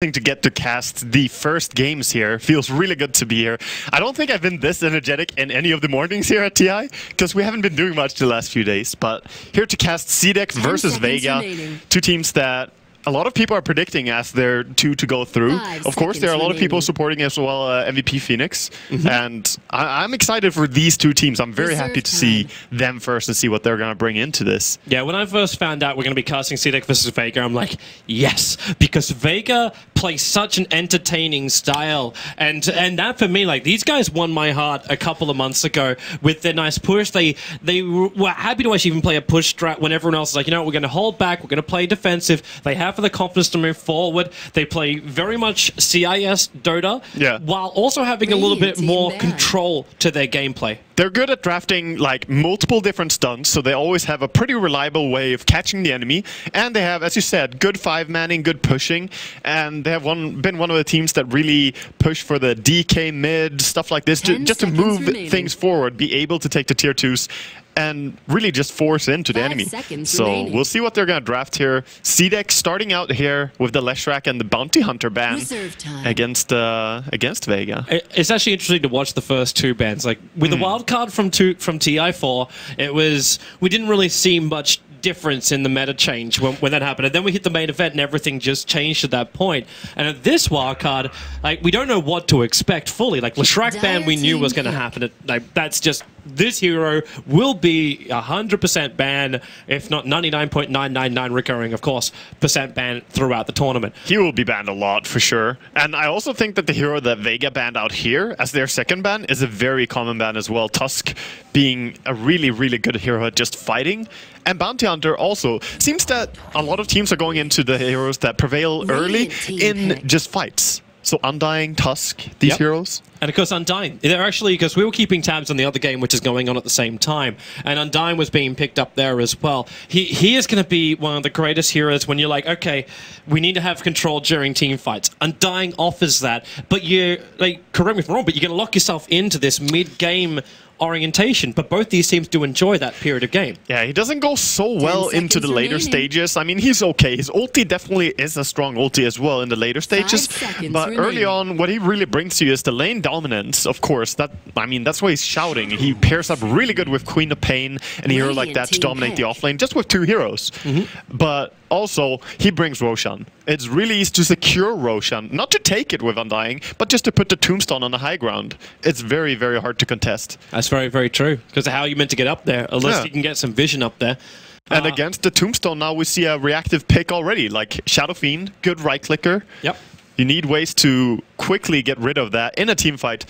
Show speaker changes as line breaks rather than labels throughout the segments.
to get to cast the first games here. Feels really good to be here. I don't think I've been this energetic in any of the mornings here at TI, because we haven't been doing much the last few days. But here to cast CDEC versus Vega, two teams that a lot of people are predicting as their two to go through. Of course, there are a lot of people supporting as well MVP Phoenix. And I'm excited for these two teams. I'm very happy to see them first and see what they're going to bring into this.
Yeah, when I first found out we're going to be casting CDEC versus Vega, I'm like, yes, because Vega plays such an entertaining style. And that for me, like, these guys won my heart a couple of months ago with their nice push. They were happy to actually even play a push strat when everyone else is like, you know, we're going to hold back, we're going to play defensive. They have the confidence to move forward. They play very much CIS Dota, while also having a little bit more control to their gameplay.
They're good at drafting like multiple different stunts, so they always have a pretty reliable way of catching the enemy. And they have, as you said, good 5-manning, good pushing. And they have been one of the teams that really push for the DK mid, stuff like this, just to move things forward, be able to take the tier 2s and really just force into the enemy. So we'll see what they're going to draft here. CDEC starting out here with the Leshrac and the Bounty Hunter ban against Vega.
It's actually interesting to watch the first two bans. Like with the Wildcard from TI4, we didn't really see much difference in the meta change when that happened, and then we hit the main event and everything just changed at that point. And at this wildcard, like, we don't know what to expect fully. Like Leshrac ban we knew was going to happen. Like, that's just, this hero will be 100% ban, if not 99.999 recurring, of course, % ban throughout the tournament.
He will be banned a lot for sure. And I also think that the hero that Vega banned out here as their second ban is a very common ban as well. Tusk being a really, really good hero at just fighting. And Bounty Hunter also. Seems that a lot of teams are going into the heroes that prevail early in just fights. So Undying, Tusk, these heroes.
And of course Undying. They're actually, because we were keeping tabs on the other game which is going on at the same time, and Undying was being picked up there as well. He is going to be one of the greatest heroes when you're like, okay, we need to have control during team fights. Undying offers that, but you, like, correct me if I'm wrong, but you're going to lock yourself into this mid-game orientation, but both these teams do enjoy that period of game.
Yeah, he doesn't go so well into the later stages. I mean, he's okay. His ulti definitely is a strong ulti as well in the later stages, but early on, what he really brings to you is the lane dominance, of course. That, I mean, that's why he's shouting. He pairs up really good with Queen of Pain and a hero like that to dominate the offlane, just with two heroes. But also, he brings Roshan. It's really easy to secure Roshan, not to take it with Undying, but just to put the tombstone on the high ground. It's very, very hard to contest.
That's very, very true. Because how are you meant to get up there? Unless you can get some vision up there.
And against the tombstone now we see a reactive pick already, like Shadow Fiend, good right clicker. You need ways to quickly get rid of that in a team fight.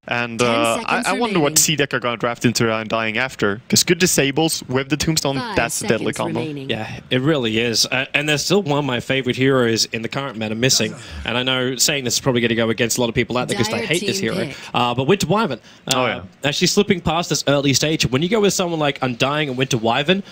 And I wonder what CDEC are going to draft into Undying after. Because good disables with the tombstone, that's a deadly combo.
Yeah, it really is. And there's still one of my favorite heroes in the current meta missing. And I know saying this is probably going to go against a lot of people out there because they hate this hero. But Winter Wyvern, actually slipping past this early stage. When you go with someone like Undying and Winter Wyvern,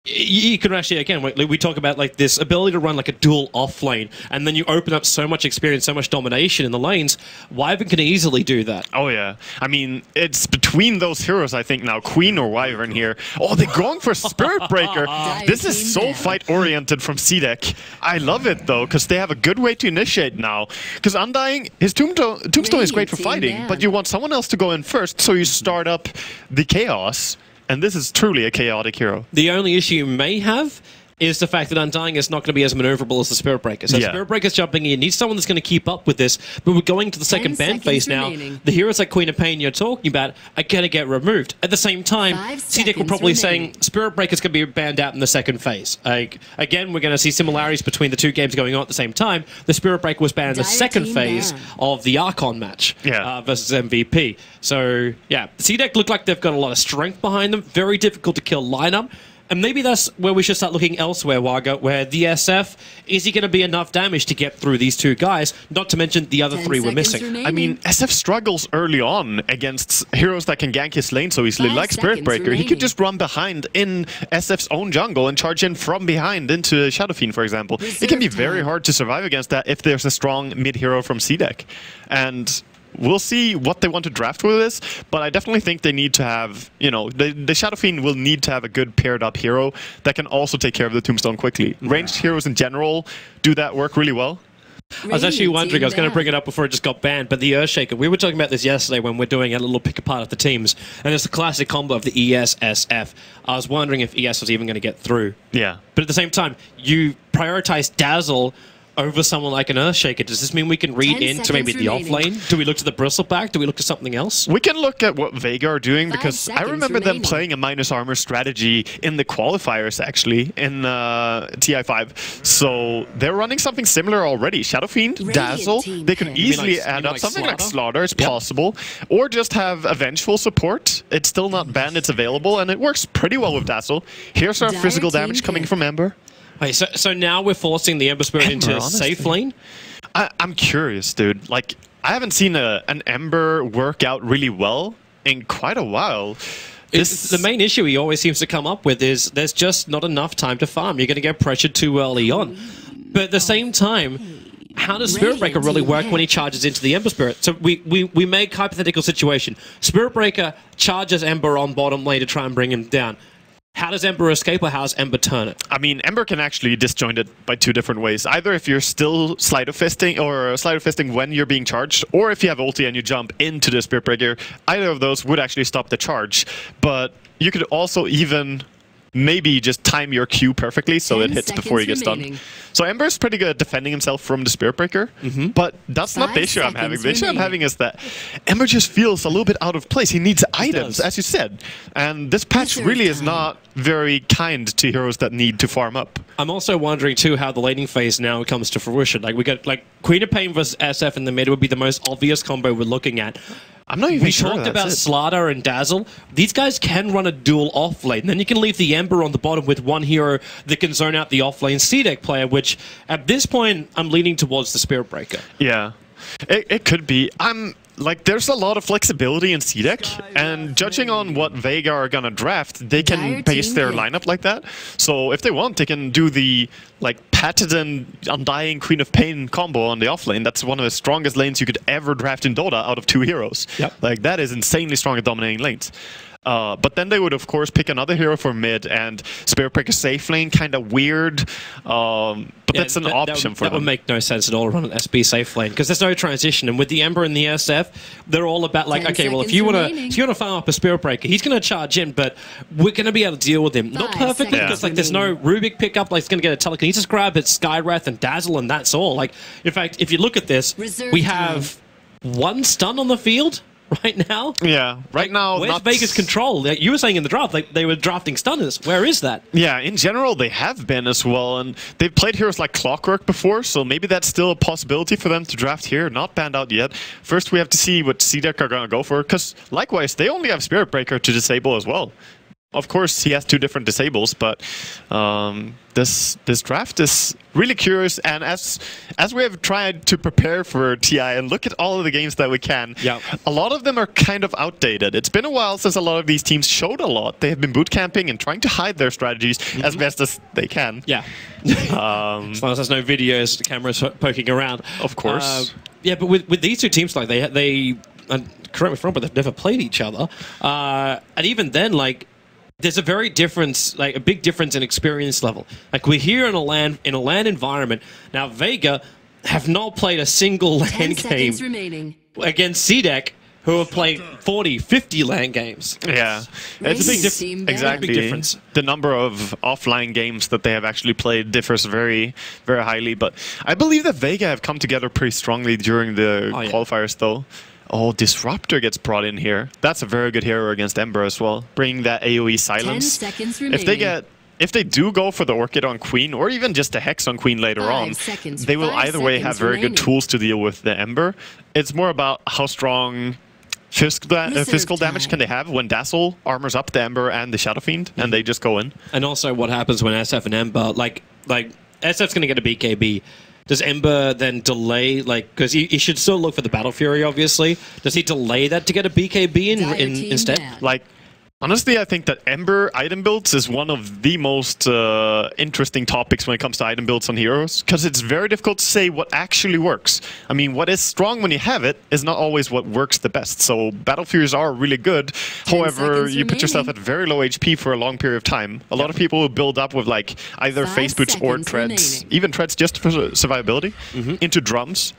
you can actually, again, we talk about like this ability to run like a dual off lane, and then you open up so much experience, so much domination in the lanes. Wyvern can easily do that.
Oh yeah, I mean, it's between those heroes, I think now, Queen or Wyvern here. Oh, they're going for Spirit Breaker. This is so fight oriented from CDEC. I love it though, because they have a good way to initiate now. Because Undying, his tombstone is great for fighting, but you want someone else to go in first, so you start up the chaos. And this is truly a chaotic hero.
The only issue you may have is the fact that Undying is not going to be as maneuverable as the Spirit Breaker. So Spirit Breaker's jumping in. You need someone that's going to keep up with this. But we're going to the second ban phase now. The heroes like Queen of Pain you're talking about are going to get removed. At the same time, CDEC will probably saying Spirit Breaker's going to be banned out in the second phase. Like, again, we're going to see similarities between the two games going on at the same time. The Spirit Breaker was banned in the second phase of the Archon match versus MVP. So, yeah, CDEC look like they've got a lot of strength behind them. Very difficult to kill lineup. And maybe that's where we should start looking elsewhere, Waga, where the SF, is he going to be enough damage to get through these two guys? Not to mention the other three were missing.
I mean, SF struggles early on against heroes that can gank his lane so easily, like Spirit Breaker. He could just run behind in SF's own jungle and charge in from behind into Shadow Fiend, for example. It can be very hard to survive against that if there's a strong mid-hero from CDEC. And we'll see what they want to draft with this, but I definitely think they need to have, you know, the Shadow Fiend will need to have a good paired up hero that can also take care of the Tombstone quickly. Ranged heroes in general do that work really well.
I was actually wondering, I was going to bring it up before it just got banned, but the Earthshaker, we were talking about this yesterday when we're doing a little pick apart of the teams, and it's the classic combo of the ES, SF. I was wondering if ES was even going to get through.
Yeah.
But at the same time, you prioritize Dazzle over someone like an Earthshaker. Does this mean we can read into maybe the off lane? Do we look to the Bristleback? Do we look to something else?
We can look at what Vega are doing, because I remember them playing a minus armor strategy in the qualifiers, actually, in TI5. So they're running something similar already. Shadow Fiend, Dazzle, they could easily add up something like Slaughter, it's possible. Or just have a Vengeful support. It's still not banned, it's available, and it works pretty well with Dazzle. Here's our physical damage coming from Ember.
Wait, so now we're forcing the Ember Spirit into a safe lane?
I'm curious, dude. Like, I haven't seen an Ember work out really well in quite a while.
The main issue he always seems to come up with is there's just not enough time to farm. You're going to get pressured too early on. But at the same time, how does Spirit Breaker really work when he charges into the Ember Spirit? So we make hypothetical situation. Spirit Breaker charges Ember on bottom lane to try and bring him down. How does Ember escape, or how does Ember turn it? I
mean, Ember can actually disjoint it by two different ways. Either if you're still sleight of fisting when you're being charged, or if you have ulti and you jump into the Spirit Breaker, either of those would actually stop the charge. But you could also even maybe just time your Q perfectly so it hits before he gets stunned. So Ember's pretty good at defending himself from the Spirit Breaker, but that's not the issue I'm having. The issue I'm having is that Ember just feels a little bit out of place. He needs items, as you said. And this patch really is not very kind to heroes that need to farm up.
I'm also wondering, too, how the laning phase now comes to fruition. Like, we got, like, Queen of Pain versus SF in the mid would be the most obvious combo we're looking at.
I'm not even sure.
We talked about Slaughter and Dazzle. These guys can run a dual off lane. Then you can leave the Ember on the bottom with one hero that can zone out the off lane CDEC player, which at this point I'm leaning towards the Spirit Breaker.
Yeah, it could be. Like, there's a lot of flexibility in CDEC, and judging on what Vega are gonna draft, they can base their lineup like that. So if they want, they can do the like patented Undying Queen of Pain combo on the offlane. That's one of the strongest lanes you could ever draft in Dota out of two heroes.
Yep.
Like, that is insanely strong at dominating lanes. But then they would, of course, pick another hero for mid, and Spirit Breaker safe lane, kind of weird. But yeah, that's an option for them.
That would make no sense at all, run an SB safe lane, because there's no transition. And with the Ember and the SF, they're all about like, okay, well, if you want to farm up a Spirit Breaker, he's going to charge in, but we're going to be able to deal with him. Not perfectly, because like there's no Rubik pickup, like it's going to get a telekinesis grab, it's Skywrath and Dazzle, and that's all. Like, in fact, if you look at this, we have one stun on the field right now.
Yeah, right now.
Where's Vega's control? You were saying in the draft, like, they were drafting stunners. Where is that?
Yeah, in general, they have been as well, and they've played heroes like Clockwork before, so maybe that's still a possibility for them to draft here. Not banned out yet. First, we have to see what CDEC are going to go for, because likewise, they only have Spirit Breaker to disable as well. Of course, he has two different disables, but this draft is really curious. And as we have tried to prepare for TI and look at all of the games that we can, a lot of them are kind of outdated. It's been a while since a lot of these teams showed a lot. They have been bootcamping and trying to hide their strategies as best as they can.
Yeah. As long as there's no videos, the cameras poking around.
Of course.
Yeah, but with these two teams, like they correct me if I'm wrong, but they've never played each other. And even then, like, there's a very difference, like a big difference in experience level. Like, we're here in a LAN environment. Now, Vega have not played a single LAN game against CDEC, who have played 40, 50 LAN games.
Yeah, it's a big difference. Exactly.
Big difference.
The number of offline games that they have actually played differs very, very highly. But I believe that Vega have come together pretty strongly during the qualifiers, though. Oh, Disruptor gets brought in here. That's a very good hero against Ember as well. Bringing that AoE silence.
10 seconds remaining.
If they do go for the Orchid on Queen, or even just a Hex on Queen later on, they will either way have very good tools to deal with the Ember. It's more about how strong physical damage can they have when Dazzle armors up the Ember and the Shadow Fiend, and they just go in.
And also what happens when SF and Ember, like SF's going to get a BKB. Does Ember then delay, like, because he should still look for the Battle Fury, obviously. Does he delay that to get a BKB instead?
Like, Honestly, I think that Ember item builds is one of the most interesting topics when it comes to item builds on heroes, because it's very difficult to say what actually works. I mean, what is strong when you have it is not always what works the best. So Battle Furies are really good. However, you put yourself at very low HP for a long period of time. A lot of people will build up with like either face boots or treads, even treads just for survivability, into drums.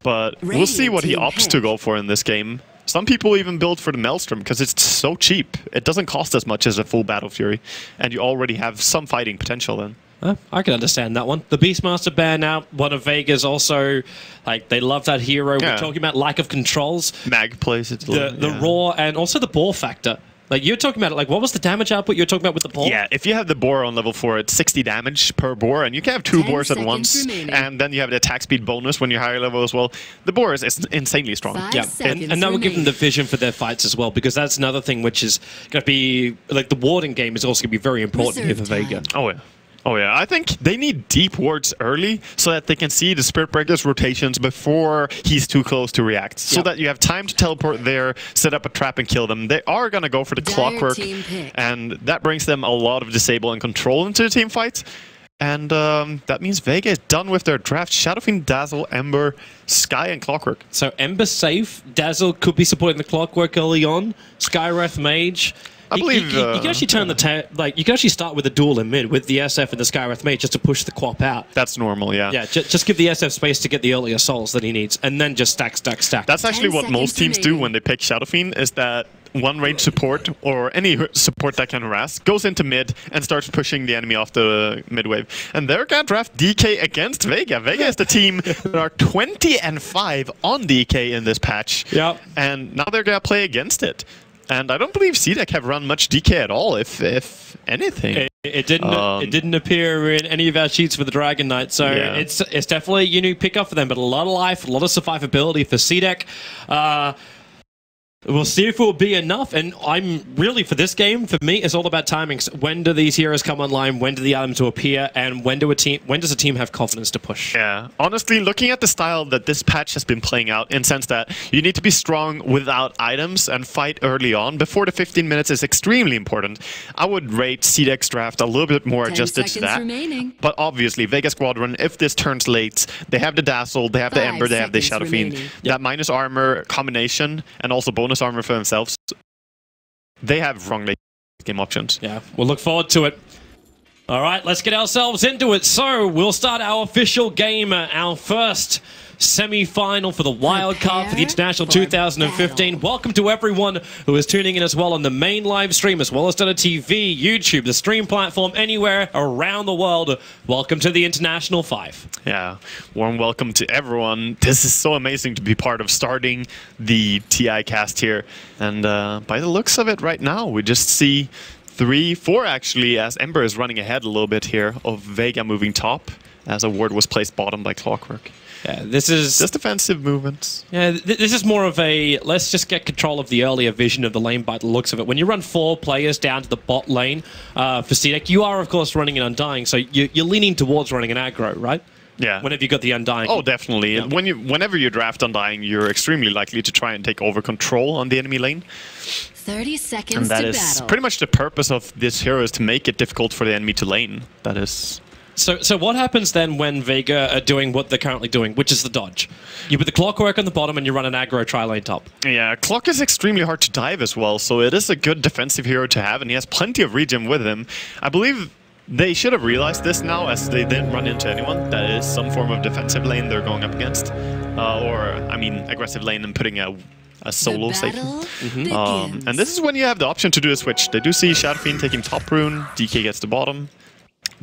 But we'll see what he opts to go for in this game. Some people even build for the Maelstrom because it's so cheap. It doesn't cost as much as a full Battle Fury, and you already have some fighting potential then.
I can understand that one. The Beastmaster ban out, one of Vega's also, like, they love that hero. Yeah. We're talking about lack of controls.
Mag plays it.
The raw, and also the bore factor. Like, you're talking about, like, what was the damage output you're talking about with the boar?
Yeah, if you have the boar on level 4, it's 60 damage per boar, and you can have 2 boars at once, and then you have the attack speed bonus when you're higher level as well. The boar is insanely strong.
Yeah, and that will give them the vision for their fights as well, because that's another thing which is going to be, like, the warding game is also going to be very important here for Vega.
Oh, yeah. Oh yeah, I think they need deep wards early so that they can see the Spirit Breaker's rotations before he's too close to react. So that you have time to teleport there, set up a trap and kill them. They are going to go for the clockwork, and that brings them a lot of disable and control into the team fight. And that means Vega is done with their draft. Shadowfiend, Dazzle, Ember, Sky, and Clockwork.
So Ember safe, Dazzle could be supporting the Clockwork early on, Skywrath Mage.
I believe
you can actually turn you can actually start with a duel in mid with the SF and the Skywrath Mage just to push the Quap out.
That's normal, yeah.
Yeah, just give the SF space to get the earlier souls that he needs, and then just stack.
That's actually what most teams do when they pick Shadowfiend, is that one range support, or any support that can harass, goes into mid and starts pushing the enemy off the mid wave. And they're going to draft DK against Vega. Vega is the team that are 20-5 on DK in this patch.
Yep.
And now they're going to play against it. And I don't believe CDEC have run much DK at all, if anything.
It didn't appear in any of our sheets for the Dragon Knight, so it's definitely a unique pickup for them. But a lot of life, a lot of survivability for CDEC. We'll see if it will be enough, and I'm really, for this game, for me, it's all about timings. When do these heroes come online? When do the items appear? And when does a team have confidence to push?
Yeah, honestly, looking at the style that this patch has been playing out, in the sense that you need to be strong without items and fight early on, before the 15 minutes is extremely important. I would rate CDEC's draft a little bit more adjusted to that. But obviously, Vega Squadron, if this turns late, they have the Dazzle, they have the Ember, they have the Shadowfiend. That minus armor combination, and also bonus armor for themselves, they have wrong late game options.
Yeah, we'll look forward to it. All right, let's get ourselves into it. So we'll start our official game, our first semi-final for the Wildcard for the International 2015. Welcome to everyone who is tuning in as well on the main live stream, as well as on TV, YouTube, the stream platform, anywhere around the world. Welcome to the International 5.
Yeah, warm welcome to everyone. This is so amazing to be part of starting the TI cast here. And by the looks of it right now, we just see 3-4 actually, as Ember is running ahead a little bit here of Vega moving top, as a ward was placed bottom by Clockwork.
Yeah, this is
just defensive movements.
Yeah, this is more of a let's just get control of the earlier vision of the lane by the looks of it. When you run 4 players down to the bot lane for CDEC, you are of course running an Undying, so you're leaning towards running an aggro, right?
Yeah.
Whenever you got the Undying.
Oh, definitely. Yeah. Whenever you draft Undying, you're extremely likely to try and take over control on the enemy lane.
30 seconds
and that
to
is
battle.
Pretty much the purpose of this hero, is to make it difficult for the enemy to lane. That is.
So what happens then when Vega are doing what they're currently doing, which is the dodge? You put the Clockwork on the bottom and you run an aggro tri-lane top.
Yeah, Clock is extremely hard to dive as well, so it is a good defensive hero to have, and he has plenty of regen with him. I believe they should have realized this now, as they didn't run into anyone. That is some form of defensive lane they're going up against. Or, I mean, aggressive lane and putting a solo safe. And this is when you have the option to do a switch. They do see Shadowfiend taking top rune, DK gets the bottom.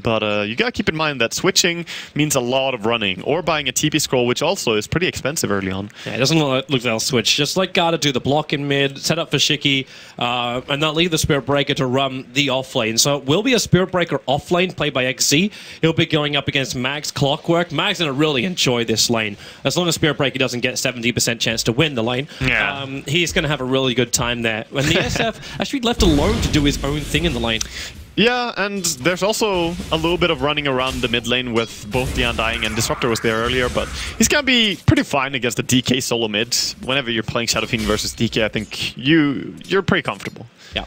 But you gotta keep in mind that switching means a lot of running, or buying a TP scroll, which also is pretty expensive early on.
Yeah, it doesn't look like they'll switch. Just let Garda do the block in mid, set up for Shiki, and they'll leave the Spirit Breaker to run the off lane. So it will be a Spirit Breaker off lane played by XZ. He'll be going up against Mag's Clockwork. Mag's gonna really enjoy this lane. As long as Spirit Breaker doesn't get 70% chance to win the lane, he's gonna have a really good time there. And the SF actually left alone to do his own thing in the lane.
Yeah, and there's also a little bit of running around the mid lane with both the Undying, and Disruptor was there earlier, but he's gonna be pretty fine against the DK solo mid. Whenever you're playing Shadowfiend versus DK, I think you're pretty comfortable.
Yeah.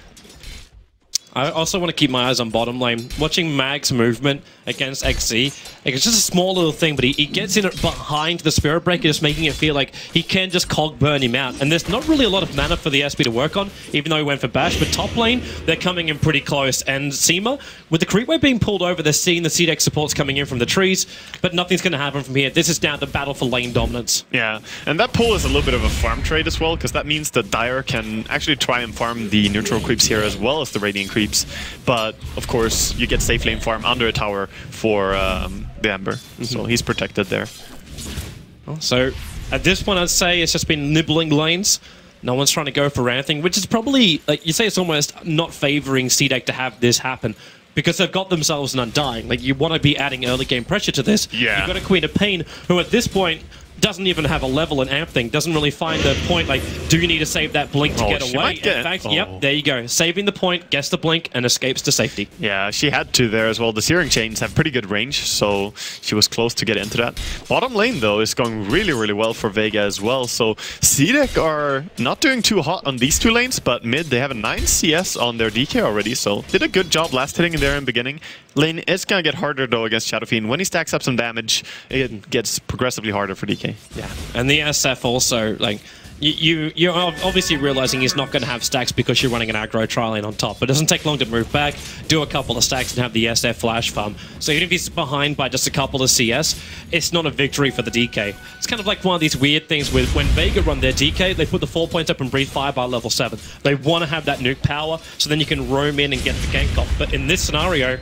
I also want to keep my eyes on bottom lane. Watching Mag's movement against XZ, like it's just a small little thing, but he gets in it behind the Spirit Breaker, just making it feel like he can just cog burn him out. And there's not really a lot of mana for the SP to work on, even though he went for Bash. But top lane, they're coming in pretty close. And Seema, with the creep wave being pulled over, they're seeing the CDEC supports coming in from the trees, but nothing's going to happen from here. This is down to battle for lane dominance.
Yeah, and that pull is a little bit of a farm trade as well, because that means that Dire can actually try and farm the neutral creeps here as well as the Radiant creeps. But, of course, you get safe lane farm under a tower for the Ember, so he's protected there.
So, at this point, I'd say it's just been nibbling lanes. No one's trying to go for anything, which is probably, like you say, it's almost not favoring CDEC to have this happen, because they've got themselves an Undying. Like, you want to be adding early game pressure to this.
Yeah.
You've got a Queen of Pain, who at this point doesn't even have a level and amp thing, doesn't really find the point, like, do you need to save that blink to get away? In fact, yep, there you go. Saving the point, gets the blink, and escapes to safety.
Yeah, she had to there as well. The Searing Chains have pretty good range, so she was close to get into that. Bottom lane, though, is going really, really well for Vega as well. So CDEC are not doing too hot on these two lanes, but mid, they have a 9 CS on their DK already, so did a good job last hitting in there in the beginning. Lane is going to get harder, though, against Shadow Fiend. When he stacks up some damage, it gets progressively harder for DK.
Yeah, and the SF also, like, you're obviously realizing he's not going to have stacks because you're running an aggro tri lane on top. But it doesn't take long to move back, do a couple of stacks, and have the SF flash farm. So even if he's behind by just a couple of CS, it's not a victory for the DK. It's kind of like one of these weird things with when Vega run their DK, they put the 4 points up and breathe fire by level 7. They want to have that nuke power, so then you can roam in and get the gank off. But in this scenario,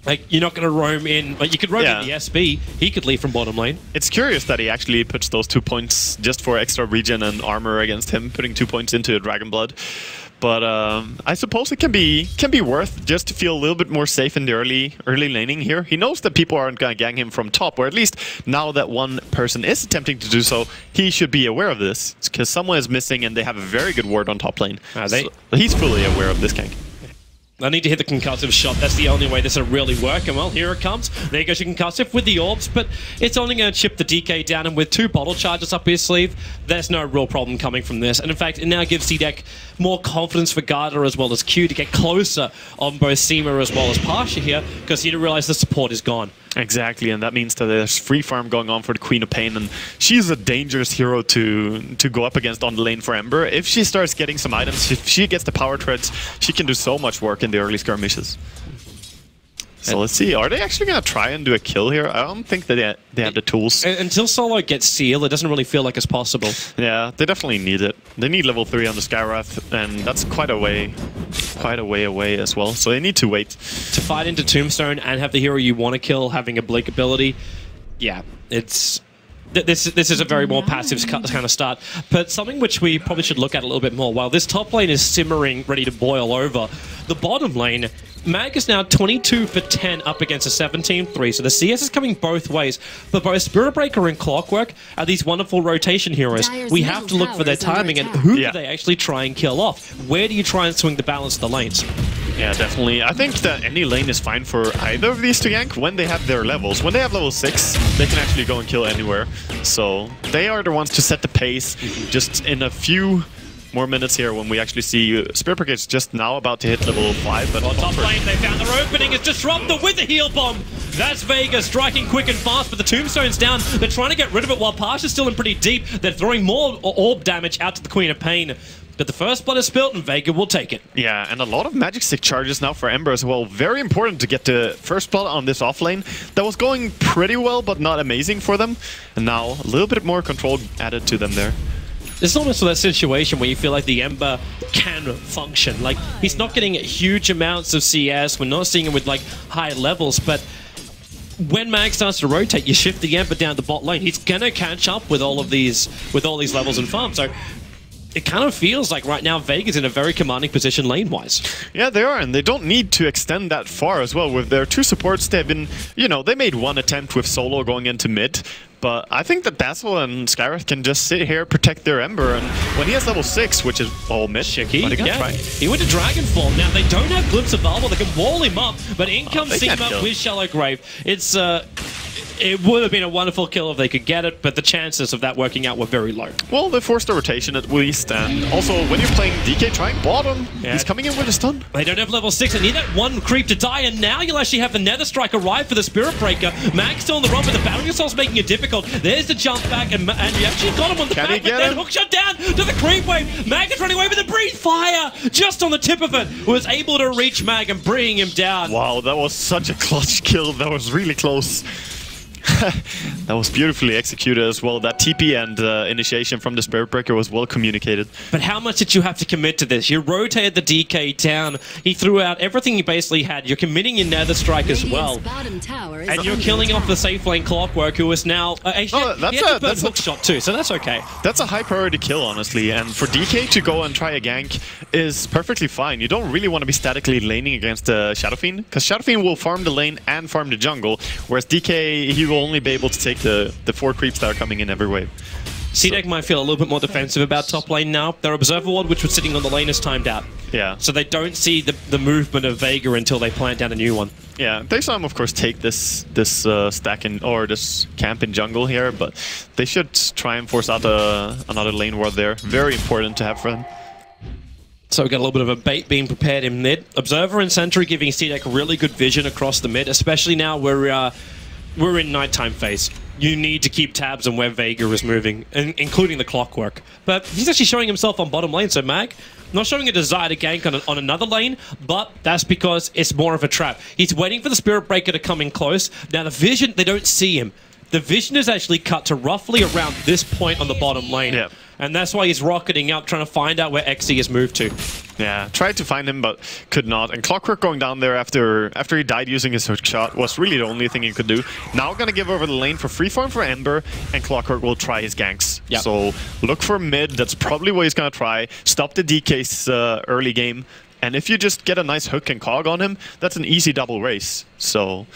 like, you're not going to roam in, like, you could roam in the SB, he could leave from bottom lane. It's
curious that he actually puts those 2 points just for extra regen and armor against him, putting 2 points into Dragon Blood. But I suppose it can be worth just to feel a little bit more safe in the early laning here. He knows that people aren't going to gang him from top, or at least now that one person is attempting to do so, he should be aware of this, because someone is missing and they have a very good ward on top lane. So he's fully aware of this gank.
I need to hit the concussive shot. That's the only way this will really work. And well, here it comes. There goes your concussive with the orbs, but it's only going to chip the DK down. And with 2 bottle charges up his sleeve, there's no real problem coming from this. And in fact, it now gives CDEC more confidence for Garda as well as Q to get closer on both Seema as well as Pasha here, because he didn't realize the support is gone.
Exactly, and that means that there's free farm going on for the Queen of Pain, and she's a dangerous hero to go up against on the lane for Ember. If she starts getting some items, if she gets the power treads, she can do so much work in the early skirmishes. So let's see, are they actually going to try and do a kill here? I don't think that they have the tools.
Until Solo gets Seal, it doesn't really feel like it's possible.
Yeah, they definitely need it. They need level 3 on the Skywrath, and that's quite a way away as well. So they need to wait.
To fight into Tombstone and have the hero you want to kill having a blink ability, yeah, it's... This is a very more passive kind of start, but something which we probably should look at a little bit more. While this top lane is simmering, ready to boil over, the bottom lane, Mag is now 22 for 10 up against a 17-3, so the CS is coming both ways. But both Spirit Breaker and Clockwork are these wonderful rotation heroes. We have to look for their timing and who do they actually try and kill off? Where do you try and swing the balance of the lanes?
Yeah, definitely. I think that any lane is fine for either of these to gank when they have their levels. When they have level 6, they can actually go and kill anywhere. So they are the ones to set the pace. Just in a few more minutes here when we actually see Spirit Brigade's just now about to hit level 5. But
on top lane, they found their opening. It's disrupted with the heal bomb. That's Vega striking quick and fast, but the Tombstone's down. They're trying to get rid of it while Pasha's still in pretty deep. They're throwing more orb damage out to the Queen of Pain. But the first blood is spilt, and Vega will take it.
Yeah, and a lot of magic stick charges now for Ember as well. Very important to get the first blood on this offlane. That was going pretty well, but not amazing for them. And now a little bit more control added to them there.
It's almost that situation where you feel like the Ember can function. Like, he's not getting huge amounts of CS. We're not seeing him with, like, high levels, but when Mag starts to rotate, you shift the Ember down the bot lane. He's gonna catch up with all these levels and farm. So it kind of feels like right now Vega's in a very commanding position lane-wise.
Yeah, they are, and they don't need to extend that far as well. With their 2 supports, they've been, you know, they made one attempt with Solo going into mid, but I think that Dazzle and Skywrath can just sit here, protect their Ember, and when he has level 6, which is all mid,
he went to Dragonfall. Now, they don't have Glimpse of Valor, they can wall him up, but in comes Seema with Shallow Grave. It's It would have been a wonderful kill if they could get it, but the chances of that working out were very low.
Well, they forced the rotation at least, and also when you're playing DK trying bottom, he's coming in with a stun.
They don't have level 6, they need that one creep to die, and now you'll actually have the Nether Strike arrive for the Spirit Breaker. Mag's still on the run, but the Boundary Assault's making it difficult. There's the jump back, and you actually got him on the back, but then hookshot down to the creep wave. Mag is running away with the Breathe Fire, just on the tip of it, was able to reach Mag and bring him down.
Wow, that was such a clutch kill. That was really close. That was beautifully executed as well. That TP and initiation from the Spirit Breaker was well communicated.
But how much did you have to commit to this? You rotated the DK down. He threw out everything he basically had. You're committing your Nether Strike as well. And you're killing off the safe lane Clockwork, who is now... that's a hook shot too, so that's okay.
That's a high priority kill, honestly. And for DK to go and try a gank is perfectly fine. You don't really want to be statically laning against Shadow Fiend, because Shadow Fiend will farm the lane and farm the jungle, whereas DK, he will only be able to take the 4 creeps that are coming in every wave.
CDEC might feel a little bit more defensive about top lane now. Their Observer Ward, which was sitting on the lane, is timed out.
Yeah.
So they don't see the movement of Vega until they plant down a new one.
Yeah, they saw him, of course, take this stack in, or this camp in jungle here, but they should try and force out another lane ward there. Very important to have for them.
So we got a little bit of a bait being prepared in mid. Observer and Sentry giving CDEC really good vision across the mid, especially now we're in nighttime phase. You need to keep tabs on where Vega is moving, including the Clockwork. But he's actually showing himself on bottom lane, so Mag, not showing a desire to gank on another lane, but that's because it's more of a trap. He's waiting for the Spirit Breaker to come in close. Now the vision, they don't see him. The vision is actually cut to roughly around this point on the bottom lane. Yep. And that's why he's rocketing up, trying to find out where XE has moved to.
Yeah, tried to find him, but could not. And Clockwork going down there after he died using his hook shot was really the only thing he could do. Now gonna give over the lane for free farm for Ember, and Clockwork will try his ganks. Yep. So look for mid, that's probably what he's gonna try. Stop the DK's early game. And if you just get a nice hook and cog on him, that's an easy double race. So...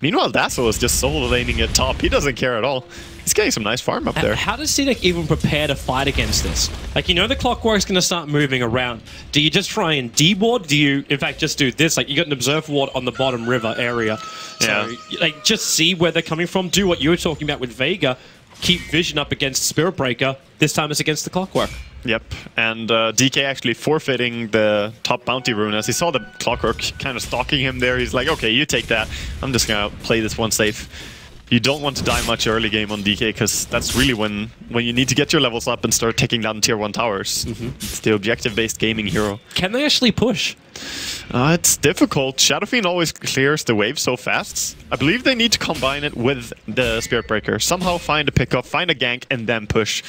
Meanwhile, Dazzle is just solo laning at top. He doesn't care at all. He's getting some nice farm up there.
How does CDEC even prepare to fight against this? Like, you know the Clockwork's going to start moving around. Do you just try and deward? Do you, in fact, just do this? Like, you got an Observer Ward on the bottom river area. So, like, just see where they're coming from. Do what you were talking about with Vega. Keep vision up against Spirit Breaker. This time it's against the Clockwork.
Yep, and DK actually forfeiting the top bounty rune as he saw the Clockwork kind of stalking him there. He's like, okay, you take that. I'm just gonna play this one safe. You don't want to die much early game on DK, because that's really when you need to get your levels up and start taking down tier 1 towers. It's the objective-based gaming hero.
Can they actually push?
It's difficult. Shadow Fiend always clears the wave so fast. I believe they need to combine it with the Spirit Breaker. Somehow find a pickup, find a gank, and then push.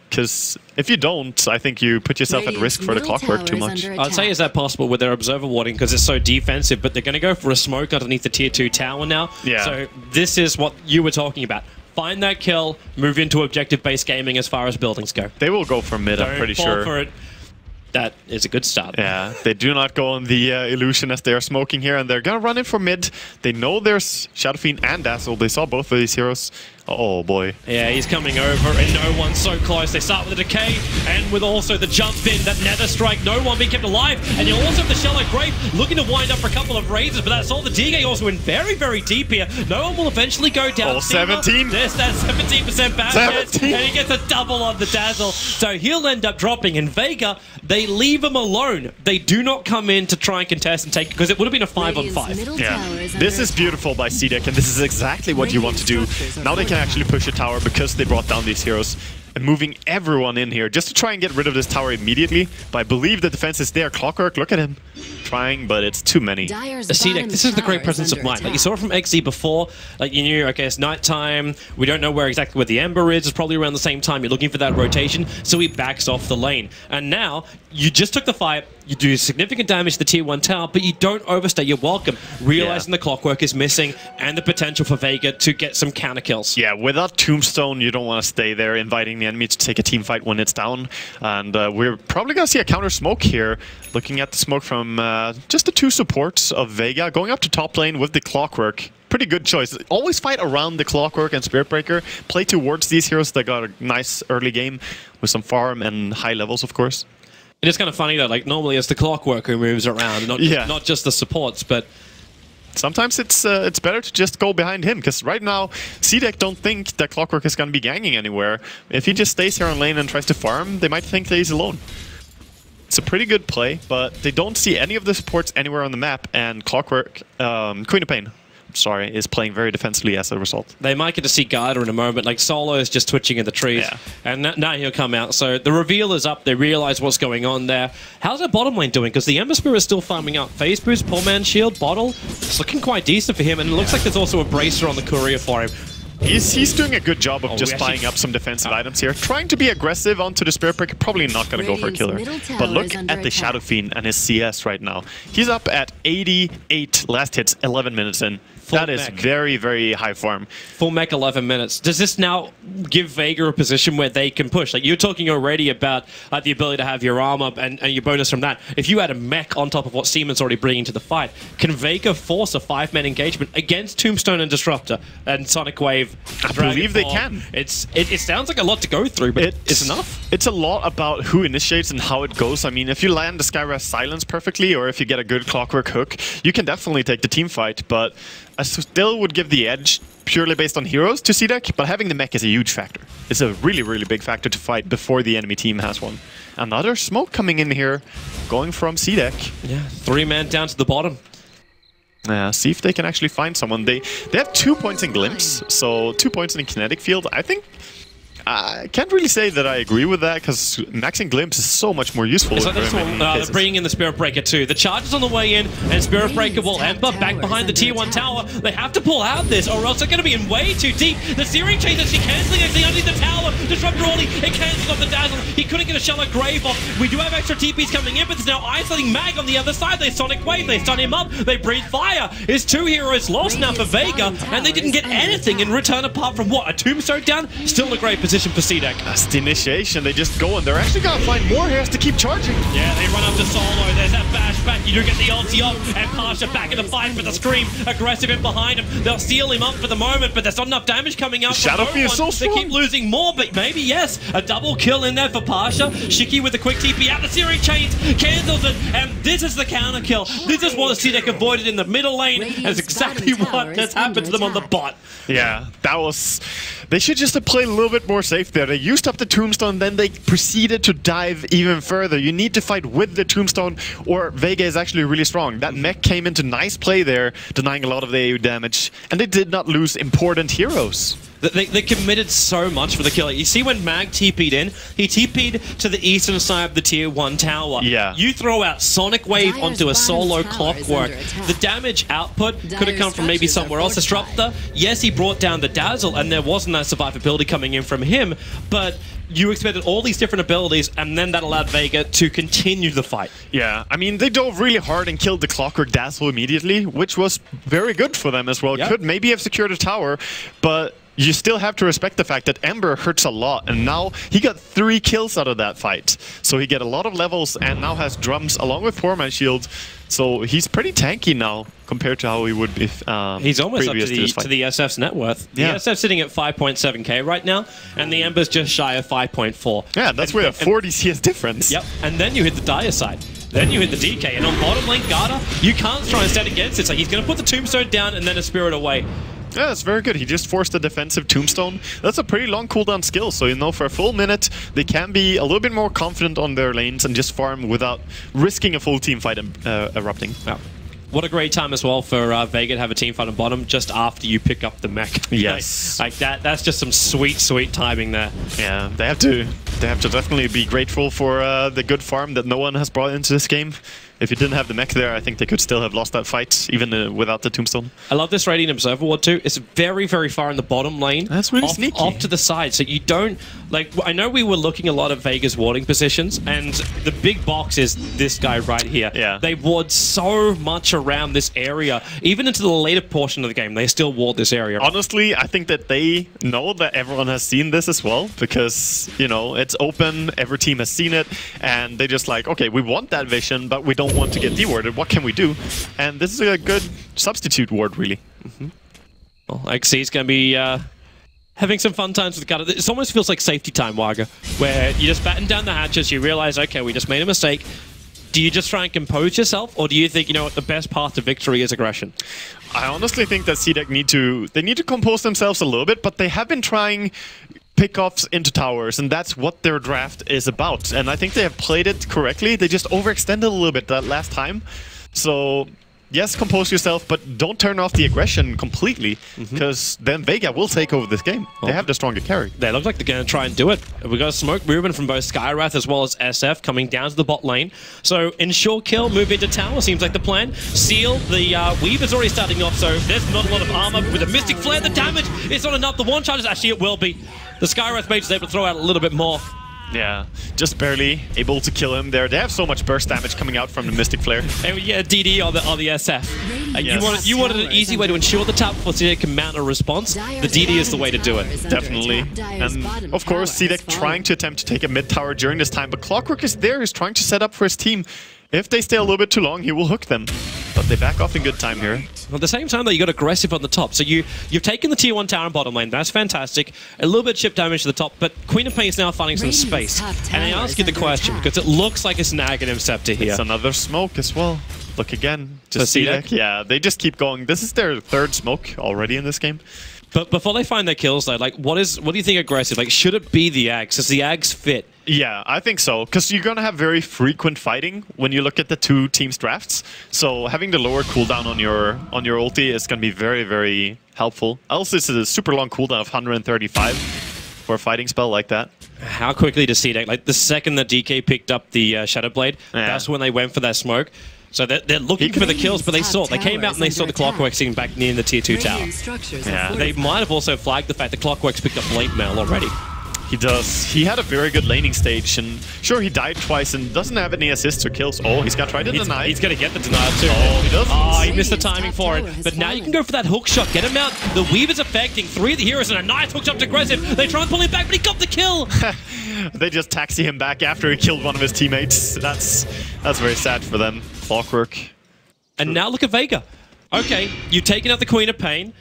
Because if you don't, I think you put yourself at risk for the Clockwork too much.
I'd say, is that possible with their Observer Warding, because it's so defensive, but they're going to go for a smoke underneath the tier 2 tower now. Yeah. So this is what you were talking about. Find that kill, move into objective-based gaming as far as buildings go.
They will go for mid, I'm pretty sure.
For it. That is a good start.
Yeah, they do not go on the illusion as they are smoking here, and they're going to run in for mid. They know there's Shadow Fiend and Dazzle. They saw both of these heroes. Oh boy.
Yeah, he's coming over, and no one's so close. They start with a decay, and with also the jump in, that Nether Strike, no one being kept alive. And you also have the Shallow Grave looking to wind up for a couple of raises, but that's all. The DK also in very, very deep here. No one will eventually go down.
Oh, 17.
There's that 17% back, 17. And he gets a double on the Dazzle. So he'll end up dropping. And Vega, they leave him alone. They do not come in to try and contest and take, because it would have been a 5-on-5.
Yeah, this is beautiful by CDEC, and this is exactly what you want to do. Now they can actually push a tower because they brought down these heroes, and moving everyone in here just to try and get rid of this tower immediately. But I believe the defense is there. Clockwork, look at him trying, but it's too many.
CDEC, this is the great presence of mind. Like you saw it from XE before, like you knew, okay, it's nighttime, we don't know exactly where the Ember is, it's probably around the same time, you're looking for that rotation, so he backs off the lane. And now, you just took the fight, you do significant damage to the tier 1 tower, but you don't overstay your welcome, realizing the Clockwork is missing, and the potential for Vega to get some counter kills.
Yeah, without Tombstone, you don't want to stay there, inviting the enemy to take a team fight when it's down. And we're probably going to see a counter smoke here, looking at the smoke from just the 2 supports of Vega, going up to top lane with the Clockwork. Pretty good choice. Always fight around the Clockwork and Spirit Breaker. Play towards these heroes that got a nice early game with some farm and high levels, of course.
It is kind of funny though, like normally it's the Clockwork who moves around, not just the supports, but
sometimes it's better to just go behind him, because right now CDEC don't think that Clockwork is going to be ganging anywhere. If he just stays here on lane and tries to farm, they might think that he's alone. It's a pretty good play, but they don't see any of the supports anywhere on the map, and Clockwork, Queen of Pain, sorry, is playing very defensively as a result. They
might get to see Garda in a moment. Like, Solo is just twitching in the trees, and now he'll come out. So the reveal is up. They realize what's going on there. How's their bottom lane doing? Because the Ember Spirit is still farming up. Phase boost, poor man's shield, bottle. It's looking quite decent for him, and it looks like there's also a bracer on the courier for him.
He's doing a good job of just buying up some defensive items here. Trying to be aggressive onto the Spirit Breaker, probably not going to go for a killer. But look at the Shadow Fiend and his CS right now. He's up at 88 last hits, 11 minutes in. That is very, very high farm.
Full mech, 11 minutes. Does this now give Vega a position where they can push? Like, you're talking already about the ability to have your arm up and your bonus from that. If you add a mech on top of what Siemens already bringing to the fight, can Vega force a 5-man engagement against Tombstone and Disruptor and Sonic Wave?
I believe they can.
It sounds like a lot to go through, but it's enough.
It's a lot about who initiates and how it goes. I mean, if you land the Skyra's Silence perfectly, or if you get a good Clockwork hook, you can definitely take the team fight, but I still would give the edge purely based on heroes to CDEC, but having the mech is a huge factor. It's a really, really big factor to fight before the enemy team has one. Another smoke coming in here, going from CDEC.
Yeah, 3-man down to the bottom.
See if they can actually find someone. They have 2 points in Glimpse, so 2 points in Kinetic Field. I think I can't really say that I agree with that, because maxing Glimpse is so much more useful.
So they're bringing in the Spirit Breaker too. The charge is on the way in, and Spirit Breaker will Ember back behind the Tier 1 tower. They have to pull out this, or else they're going to be in way too deep. The Searing Chains actually cancelling actually underneath the tower. Disrupt Rawley, it cancels off the Dazzle. He couldn't get a Shallow Grave off. We do have extra TPs coming in, but it's now isolating Mag on the other side. They Sonic Wave, they stun him up, they breathe fire. It's 2 heroes lost now for Vega, and they didn't get anything in return apart from what? A Tombstone down? Still in a great position for CDEC.
That's the initiation. They just go, and they're actually going to find more heroes to keep charging.
Yeah, they run up to Solo. There's that bash back. You do get the ulti up, and Pasha back in the fight with the Scream. Aggressive in behind him. They'll seal him up for the moment, but there's not enough damage coming out.
Shadow Fiend is so strong.
They keep losing more, but maybe, yes. A double kill in there for Pasha. Shiki with the quick TP out. The Searing Chains cancels it, and this is the counter kill. This is what CDEC avoided in the middle lane. That's exactly what has happened to them on the bot.
Yeah, that was... They should just have played a little bit more safe there. They used up the Tombstone, then they proceeded to dive even further. You need to fight with the Tombstone, or Vega is actually really strong. That mech came into nice play there, denying a lot of the AU damage, and they did not lose important heroes.
They committed so much for the kill. You see when Mag TP'd in, he TP'd to the eastern side of the Tier 1 tower.
Yeah.
You throw out Sonic Wave onto a Solo Clockwork. The damage output could have come from maybe somewhere else. Disruptor, yes, he brought down the Dazzle, and there wasn't that survivability coming in from him, but you expected all these different abilities, and then that allowed Vega to continue the fight.
Yeah, I mean, they dove really hard and killed the Clockwork Dazzle immediately, which was very good for them as well. Yep. Could maybe have secured a tower, but you still have to respect the fact that Ember hurts a lot, and now he got 3 kills out of that fight. So he get a lot of levels and now has drums along with Poor Man's Shield. So he's pretty tanky now compared to how he would be
he's almost up to the SF's net worth. The SF's sitting at 5.7k right now, and the Ember's just shy of 5.4.
Yeah, that's where a 40 CS difference.
Yep, and then you hit the Dire side. Then you hit the DK, and on bottom lane Garda, you can't try and stand against it. It's like he's going to put the Tombstone down and then a Spirit away.
Yeah, that's very good. He just forced a defensive Tombstone. That's a pretty long cooldown skill, so you know, for a full minute, they can be a little bit more confident on their lanes and just farm without risking a full team fight erupting.
Yeah. What a great time as well for Vega to have a team fight on bottom just after you pick up the mech.
Yes.
Like that's just some sweet, sweet timing there.
Yeah, they have to definitely be grateful for the good farm that no one has brought into this game. If you didn't have the mech there, I think they could still have lost that fight, even without the Tombstone.
I love this Radiant Observer Ward too. It's very, very far in the bottom lane.
That's really sneaky.
Off to the side, so you don't... Like, I know we were looking a lot at Vega's warding positions, and the big box is this guy right here.
Yeah.
They ward so much around this area. Even into the later portion of the game, they still ward this area.
Honestly, I think that they know that everyone has seen this as well, because, you know, it's open, every team has seen it, and they just like, okay, we want that vision, but we don't want to get dewarded. What can we do? And this is a good substitute ward, really.
Well, XC's going to be having some fun times with Gutter. It almost feels like safety time, Waga, where you just batten down the hatches, you realize, okay, we just made a mistake. Do you just try and compose yourself, or do you think, you know what, the best path to victory is aggression?
I honestly think that CDEC need to compose themselves a little bit, but they have been trying pickoffs into towers, and that's what their draft is about. And I think they have played it correctly. They just overextended a little bit that last time. So yes, compose yourself, but don't turn off the aggression completely, because then Vega will take over this game. They have the stronger carry.
They look like they're going to try and do it. We got a smoke movement from both Skywrath as well as SF coming down to the bot lane. So ensure kill, move into tower seems like the plan. Seal, the Weaver's already starting off, so there's not a lot of armor. With a Mystic Flare, the damage is not enough. The one charge is actually, it will be. The Skywrath mage is able to throw out a little bit more.
Yeah, just barely able to kill him there. They have so much burst damage coming out from the Mystic Flare.
And yeah, DD on the SF.
Yes.
You wanted an easy way to ensure the top before CDEC can mount a response. The DD is the way to do it.
Definitely. And of course, CDEC trying to attempt to take a mid tower during this time, but Clockwork is there. He's trying to set up for his team. If they stay a little bit too long, he will hook them. But they back off in good time here.
Well, at the same time, though, you got aggressive on the top. So you've taken the tier 1 tower and bottom lane. That's fantastic. A little bit of chip damage to the top, but Queen of Pain is now finding some space. And I ask you the question, because it looks like it's an Aghanim Scepter here.
It's another smoke as well. Look again. Just CDEC. Yeah, they just keep going. This is their third smoke already in this game.
But before they find their kills, though, like, what do you think aggressive? Like, should it be the Ags? Does the Ags fit?
Yeah, I think so, because you're going to have very frequent fighting when you look at the two teams' drafts. So having the lower cooldown on your ulti is going to be very, very helpful. Else, it's a super long cooldown of 135 for a fighting spell like that.
How quickly does CDEC? Like, the second that DK picked up the Shadow Blade, that's when they went for that smoke. So they're looking for the kills, but they came out and they saw the Clockwork sitting back near the tier 2 tower.
Yeah.
They might have also flagged the fact that Clockwork's picked up late mail already.
He does. He had a very good laning stage, and sure, he died twice and doesn't have any assists or kills. Oh, he's going to try to deny.
He's going to get the denial too.
Oh, he doesn't.
Oh, he missed the timing for it. But now you can go for that hook shot. Get him out. The Weaver's affecting 3 of the heroes, and a nice hook shot to aggressive. They try and pull him back, but he got the kill.
They just taxi him back after he killed one of his teammates. That's very sad for them. Clockwork.
And now look at Vega. Okay, you've taken out the Queen of Pain.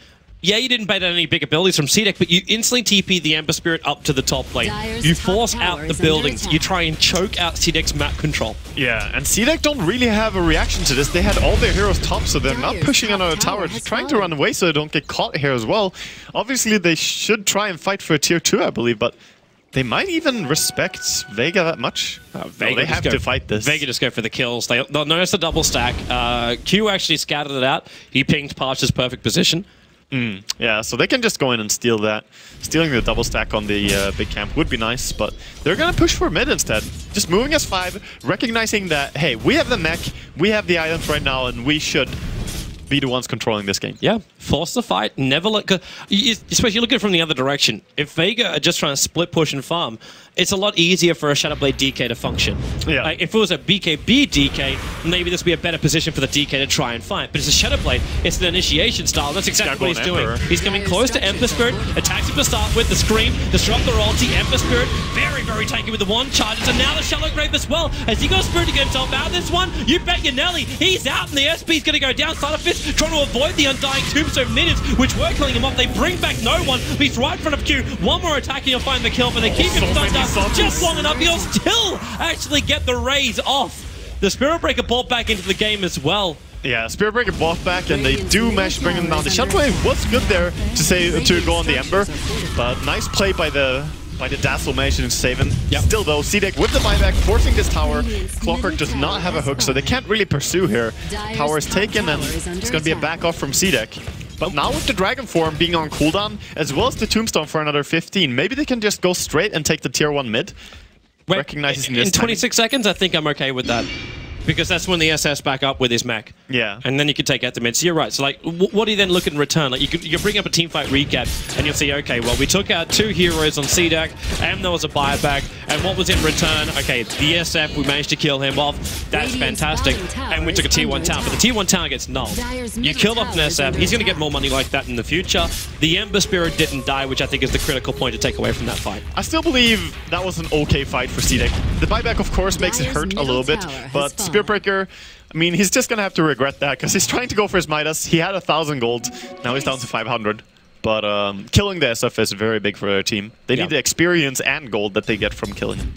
Yeah, you didn't bait out any big abilities from CDEC, but you instantly TP the Ember Spirit up to the top lane. You force out the buildings. You try and choke out CDEC's map control.
Yeah, and CDEC don't really have a reaction to this. They had all their heroes top, so they're not pushing another tower. They're trying to run away so they don't get caught here as well. Obviously, they should try and fight for a tier 2, I believe, but they might even respect Vega that much. Vega, they have to fight this.
Vega just go for the kills. They'll notice the double stack. Q actually scattered it out. He pinged Parch's perfect position.
Yeah, so they can just go in and steal that. Stealing the double stack on the big camp would be nice, but they're going to push for mid instead. Just moving as 5, recognizing that, hey, we have the mech, we have the items right now, and we should be the ones controlling this game.
Yeah, force the fight, never let go. Especially look at it from the other direction. If Vega are just trying to split, push, and farm, it's a lot easier for a Shadowblade DK to function. Yeah. Like, if it was a BKB DK, maybe this would be a better position for the DK to try and fight. But it's a Shadowblade, it's an initiation style. That's exactly what he's doing. He's coming close to Ember Spirit, attacks him to start with, the Scream, disrupt the ulti, Ember Spirit, very, very tanky with the one charge. And now the Shallow Grave as well. Has he got a Spirit to get himself out of this one? You bet your Nelly, he's out, and the SP's going to go down. Starterfist trying to avoid the Undying Tombstone minions, which were killing him off. They bring back no one. He's right in front of Q. One more attack and he'll find the kill, but they keep him stunned down just long enough. He'll still actually get the raise off. The Spirit Breaker bought back into the game as well.
Yeah, Spirit Breaker bought back, and they do manage to bring him down. The Shadow Wave was good there to go on the Ember, but nice play by the Dazzle managing to save him. Yep. Still though, CDEC with the buyback, forcing this tower. Clockwork does not have a hook, so they can't really pursue here. Tower is taken, and it's going to be a back off from CDEC. But now with the Dragon Form being on cooldown, as well as the Tombstone for another 15, maybe they can just go straight and take the tier 1 mid. Recognizing this
in 26 seconds, I think I'm okay with that. Because that's when the SS back up with his mech.
Yeah.
And then you can take out the mid. So you're right. So, like, what do you then look at in return? Like, you can bring up a teamfight recap, and you'll see, okay, well, we took out 2 heroes on CDEC, and there was a buyback, and what was in return? Okay, the SF, we managed to kill him off. That's fantastic. And we took a tier 1 tower, but the tier 1 tower gets nulled. You killed off an SF, he's going to get more money like that in the future. The Ember Spirit didn't die, which I think is the critical point to take away from that fight.
I still believe that was an okay fight for CDEC. The buyback, of course, makes it hurt a little bit, but Spirit Breaker, I mean, he's just going to have to regret that, because he's trying to go for his Midas. He had 1,000 gold, now he's down to 500. But killing the SF is very big for their team. They need the experience and gold that they get from killing him.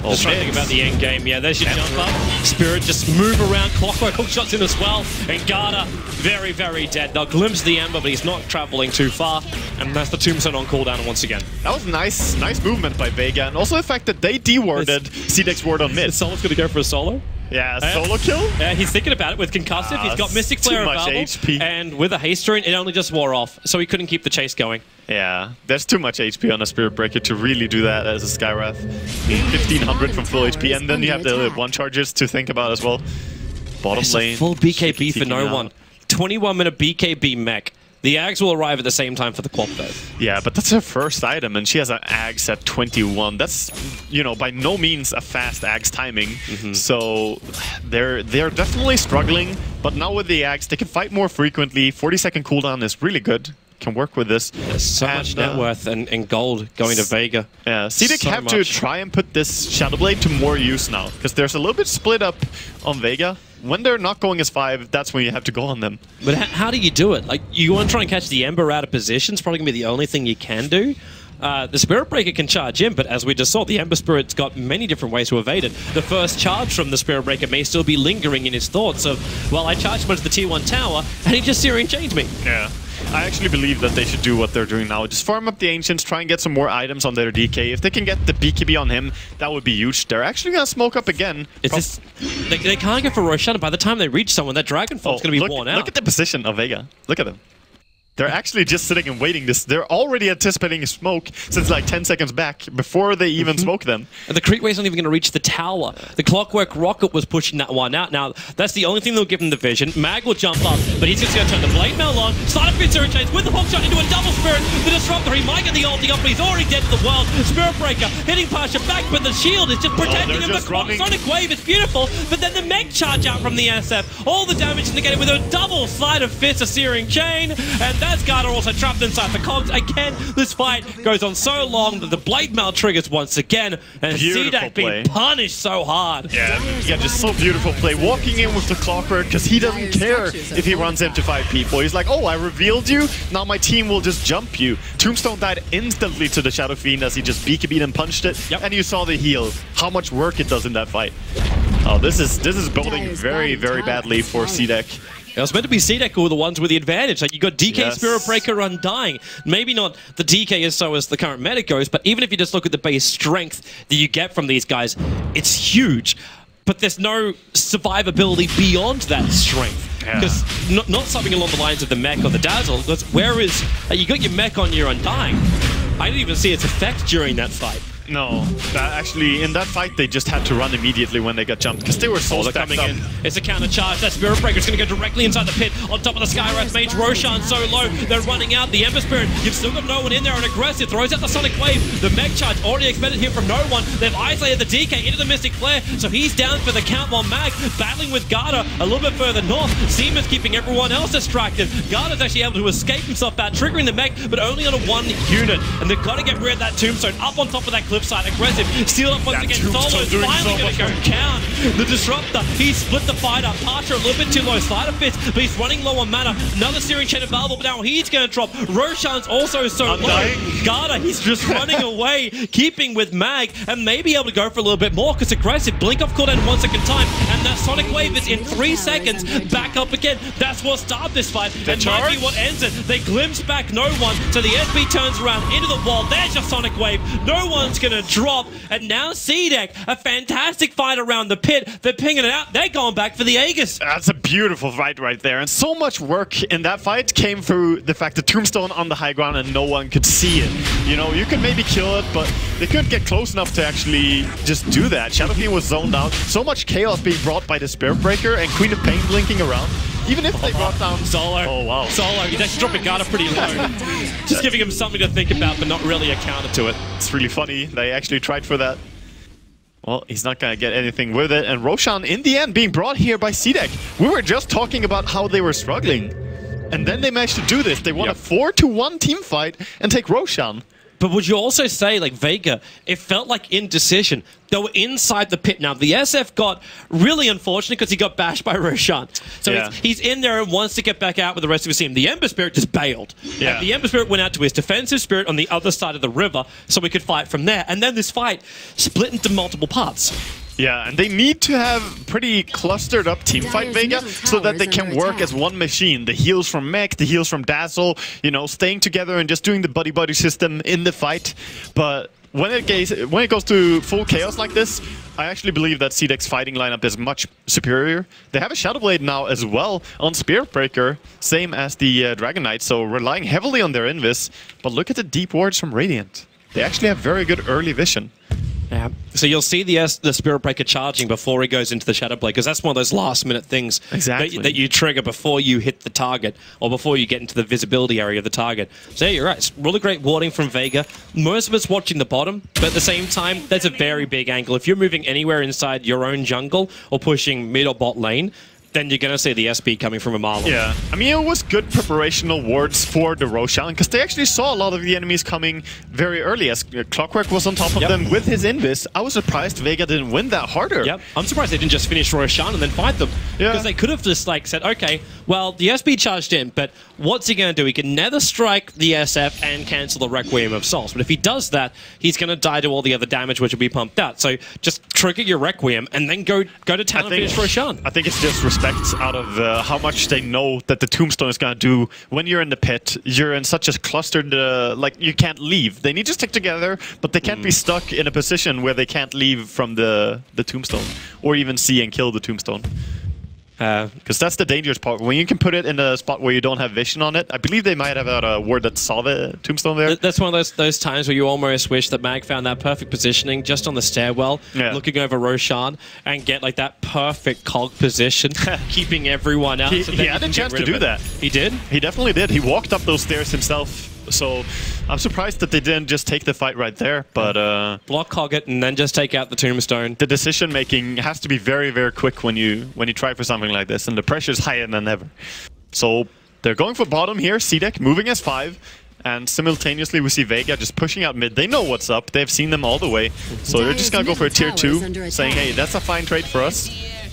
Just trying to think about the end game. Yeah, there's your jump up. Spirit just move around. Clockwork hook shots in as well. And Garda, very, very dead. They'll glimpse the Ember, but he's not traveling too far. And that's the tombstone on cooldown once again.
That was nice movement by Vega. And also the fact that they dewarded CDEC's ward on mid.
Is Solo's going to go for a solo?
Yeah, solo kill?
Yeah, he's thinking about it with Concussive. He's got Mystic Flare available. HP. And with a Haste Rune, it only just wore off. So he couldn't keep the chase going.
Yeah, there's too much HP on a Spirit Breaker to really do that as a Skywrath. 1500 from full HP, and then you have the one charges to think about as well. Bottom lane.
Full BKB for no one. 21-minute BKB mech. The Ags will arrive at the same time for the clock, though.
Yeah, but that's her first item, and she has an Ags at 21. That's, you know, by no means a fast Ags timing. So they're definitely struggling, but now with the Ags, they can fight more frequently. 40-second cooldown is really good. Can work with this.
There's so much net worth and gold going to Vega.
Yeah, CDEC have to try and put this Shadow Blade to more use now, because there's a little bit split up on Vega. When they're not going as 5, that's when you have to go on them.
But how do you do it? Like, you want to try and catch the Ember out of position. It's probably going to be the only thing you can do. The Spirit Breaker can charge in, but as we just saw, the Ember Spirit's got many different ways to evade it. The first charge from the Spirit Breaker may still be lingering in his thoughts of, well, I charged him into the tier 1 tower, and he just Syrian changed me.
Yeah. I actually believe that they should do what they're doing now. Just farm up the Ancients, try and get some more items on their DK. If they can get the BKB on him, that would be huge. They're actually going to smoke up again.
They can't go for Roshan. By the time they reach someone, that Dragonfall's going to be worn out.
Look at the position of Vega. Look at them. They're actually just sitting and waiting. They're already anticipating a smoke since like 10 seconds back before they even smoke them.
And the Creepwave's not even going to reach the tower. The Clockwork Rocket was pushing that one out. Now, that's the only thing that'll give him the vision. Mag will jump up, but he's just going to turn the Blade Mail on. Side of Syrian Chains with the hook shot into a double Spirit. The Disruptor, he might get the ulti up, but he's already dead to the world. Spirit Breaker hitting Pasha back, but the shield is just protecting him. Sonic Wave is beautiful, but then the mech charge out from the SF. All the damage negated with a double Side of Fist, a Searing Chain, and that's Garda also trapped inside the cogs. Again, this fight goes on so long that the Blade Mail triggers once again, and CDEC being punished so hard.
Yeah, just so beautiful play. Walking in with the Clockwork, because he doesn't care if he runs into 5 people. He's like, oh, I revealed you, now my team will just jump you. Tombstone died instantly to the Shadow Fiend as he just BKB'd and punched it, and you saw the heal. How much work it does in that fight. Oh, this is boding very, very badly for CDEC.
It was meant to be CDEC who were the ones with the advantage. Like, you got DK Spirit Breaker Undying. Maybe not the DK is so as the current meta goes, but even if you just look at the base strength that you get from these guys, it's huge. But there's no survivability beyond that strength. Because not something along the lines of the mech or the Dazzle, because whereas you got your mech on your Undying, I didn't even see its effect during that fight.
No, actually, in that fight, they just had to run immediately when they got jumped, because they were so
coming in. It's a counter charge. That Spirit Breaker is going to go directly inside the pit. On top of the Skywrath Mage, Roshan so low. They're running out. The Ember Spirit, you've still got no one in there, and aggressive. Throws out the Sonic Wave. The Mech Charge already expended here from no one. They've isolated the DK into the Mystic Flare, so he's down for the count while Mag battling with Garda a little bit further north. Seaman's keeping everyone else distracted. Garda's actually able to escape himself out, triggering the mech, but only on a 1 unit. And they've got to get rid of that Tombstone up on top of that cliffside. Aggressive. Steal up once again. Solo is finally going to go down. The Disruptor, he split the fight up. Pasha a little bit too low. Side of Fist, but he's running low on mana. Another Searing Chain available, but now he's going to drop. Roshan's also so low. Garda, he's just running away, keeping with Mag, and maybe able to go for a little bit more, because aggressive. Blink off cooldown 1 second time, and that Sonic Wave is in 3 seconds. Back up again. That's what started this fight. That might be what ends it. They glimpse back no one, so the SB turns around into the wall. There's your Sonic Wave. No one's going to drop. And now CDEC, a fantastic fight around the pit. They're pinging it out. They're going back for the Aegis.
That's a beautiful fight right there. And so much work in that fight came through the fact that Tombstone on the high ground and no one could see it. You know, you could maybe kill it, but they couldn't get close enough to actually just do that. Shadow Fiend was zoned out. So much chaos being brought by the Spirit Breaker and Queen of Pain blinking around. Even if they brought down
Solo.
Oh, wow.
Solo. He's actually dropping Garda pretty low. Just giving him something to think about, but not really a counter to it.
It's really funny. They actually tried for that. Well, he's not going to get anything with it. And Roshan, in the end, being brought here by CDEC. We were just talking about how they were struggling. And then they managed to do this. They won a 4-1 team fight and take Roshan.
But would you also say, like, Vega, it felt like indecision. They were inside the pit. Now, the SF got really unfortunate because he got bashed by Roshan. So he's in there and wants to get back out with the rest of his team. The Ember Spirit just bailed. Yeah. And the Ember Spirit went out to his defensive spirit on the other side of the river so we could fight from there. And then this fight split into multiple parts.
Yeah, and they need to have pretty clustered up team fight Vega so that they can work as one machine. The heals from Mech, the heals from Dazzle, you know, staying together and just doing the buddy-buddy system in the fight. But when it goes to full chaos like this, I actually believe that CDEC's fighting lineup is much superior. They have a Shadow Blade now as well on Spirit Breaker, same as the Dragon Knight, so relying heavily on their Invis. But look at the deep wards from Radiant. They actually have very good early vision.
Yeah. So you'll see the Spirit Breaker charging before he goes into the Shadow Blade, because that's one of those last-minute things that you trigger before you hit the target, or before you get into the visibility area of the target. So yeah, you're right. It's really great warding from Vega. Most of us watching the bottom, but at the same time, that's a very big angle. If you're moving anywhere inside your own jungle, or pushing mid or bot lane, then you're going to see the SP coming from a mile away.
Yeah, I mean, it was good preparational wards for the Roshan, because they actually saw a lot of the enemies coming very early, as Clockwork was on top of them with his Invis. I was surprised Vega didn't win that harder.
Yep, I'm surprised they didn't just finish Roshan and then fight them. Because they could have just like said, okay, well, the SP charged in, but what's he going to do? He can nether strike the SF and cancel the Requiem of Souls. But if he does that, he's going to die to all the other damage which will be pumped out. So just trigger your Requiem and then go to town and finish Roshan.
I think it's just respect out of how much they know that the Tombstone is going to do. When you're in the pit, you're in such a clustered, like, you can't leave. They need to stick together, but they can't be stuck in a position where they can't leave from the Tombstone, or even see and kill the Tombstone. Because that's the dangerous part. When you can put it in a spot where you don't have vision on it, I believe they might have had a ward that saw the Tombstone there.
That's one of those times where you almost wish that Mag found that perfect positioning just on the stairwell, looking over Roshan, and get like that perfect cog position, keeping everyone out.
He had a chance to do that.
He did?
He definitely did. He walked up those stairs himself. So I'm surprised that they didn't just take the fight right there, but
block hog it and then just take out the Tombstone.
The decision making has to be very, very quick when you try for something like this, and the pressure is higher than ever. So they're going for bottom here. CDEC moving as 5, and simultaneously we see Vega just pushing out mid. They know what's up. They've seen them all the way, so they're just gonna go for a tier 2, saying, hey, that's a fine trade for us.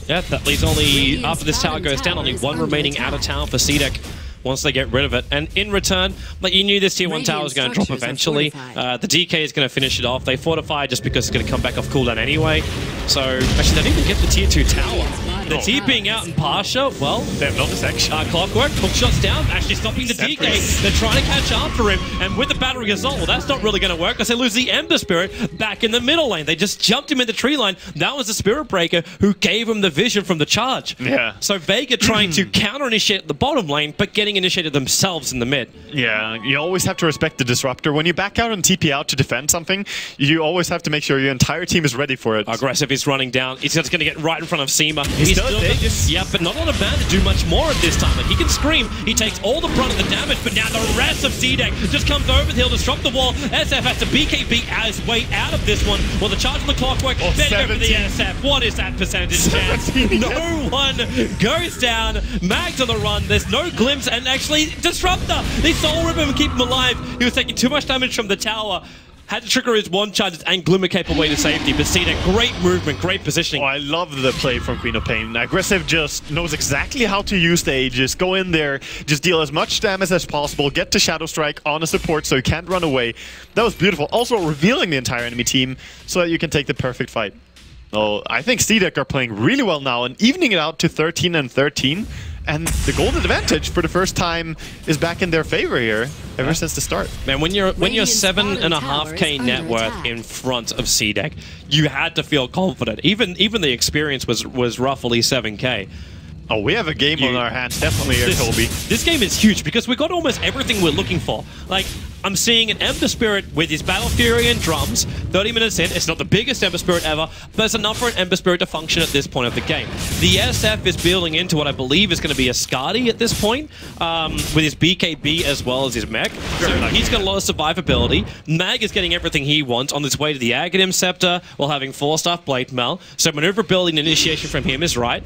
Yeah, that leaves only, after this tower goes down, only one remaining out of town for CDEC once they get rid of it. And in return, like, you knew this tier 1 tower was going to drop eventually. The DK is going to finish it off. They fortify just because it's going to come back off cooldown anyway. So, actually, they didn't even get the tier 2 tower. The TPing out in Pasha, well,
they have no dissection.
Clockwork, hook shots down, actually stopping the DK. They're trying to catch after him, and with the Battery Assault, well, that's not really going to work because they lose the Ember Spirit back in the middle lane. They just jumped him in the tree line. That was the Spirit Breaker who gave him the vision from the charge.
Yeah.
So Vega trying to counter-initiate the bottom lane, but getting initiated themselves in the mid.
Yeah, you always have to respect the Disruptor. When you back out and TP out to defend something, you always have to make sure your entire team is ready for it.
Aggressive is running down. He's just going to get right in front of Seema. He's still yeah, but not on a man to do much more at this time. Like, he can scream. He takes all the brunt of the damage, but now the rest of CDEC just comes over the hill, disrupt the wall. SF has to BKB his way out of this one. Well, the charge on the Clockwork, then go for the SF. What is that percentage chance? No one goes down. Mag's on the run. There's no glimpse, and actually, Disruptor, they soul rip him and keep him alive. He was taking too much damage from the tower. Had to trigger his one charges and Glimmer Cape away to safety, but CDEC, great movement, great positioning.
Oh, I love the play from Queen of Pain. Aggressive just knows exactly how to use the Aegis. Go in there, just deal as much damage as possible, get to Shadow Strike on a support so you can't run away. That was beautiful. Also revealing the entire enemy team so that you can take the perfect fight. Oh, I think CDEC are playing really well now and evening it out to 13 and 13. And the golden advantage for the first time is back in their favor here ever since the start.
Man, when you're 7.5k net worth in front of CDEC, you had to feel confident. Even the experience was roughly 7k.
Oh, we have a game on our hands, definitely here, Toby.
This game is huge because we got almost everything we're looking for. Like, I'm seeing an Ember Spirit with his Battle Fury and drums, 30 minutes in. It's not the biggest Ember Spirit ever, but it's enough for an Ember Spirit to function at this point of the game. The SF is building into what I believe is going to be a Skadi at this point, with his BKB as well as his mech. So he's got a lot of survivability. Mag is getting everything he wants on his way to the Aghanim Scepter while having 4-staff Blade Mail. So maneuverability and initiation from him is right.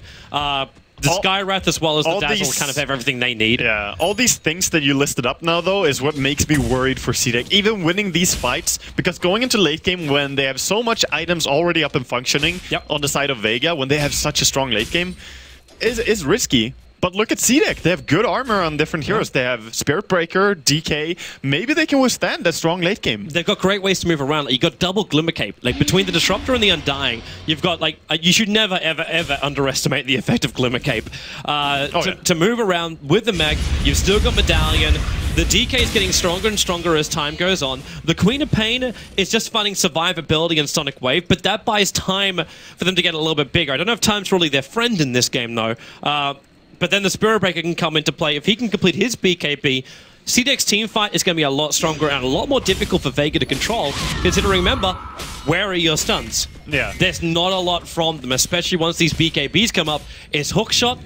The Skywrath as well as the Dazzle kind of have everything they need.
Yeah, all these things that you listed up now, though, is what makes me worried for CDEC. Even winning these fights, because going into late game when they have so much items already up and functioning on the side of Vega, when they have such a strong late game, is risky. But look at CDEC. They have good armor on different heroes. They have Spirit Breaker, DK. Maybe they can withstand that strong late game.
They've got great ways to move around. Like, you got double Glimmer Cape. Like between the Disruptor and the Undying, you've got like you should never ever ever underestimate the effect of Glimmer Cape. To move around with the Meg, you've still got Medallion. The DK is getting stronger and stronger as time goes on. The Queen of Pain is just finding survivability and Sonic Wave, but that buys time for them to get a little bit bigger. I don't know if time's really their friend in this game though. But then the Spirit Breaker can come into play. If he can complete his BKB, CDEC's team fight is going to be a lot stronger and a lot more difficult for Vega to control, considering, remember, where are your stuns?
Yeah.
There's not a lot from them, especially once these BKBs come up. It's hookshot,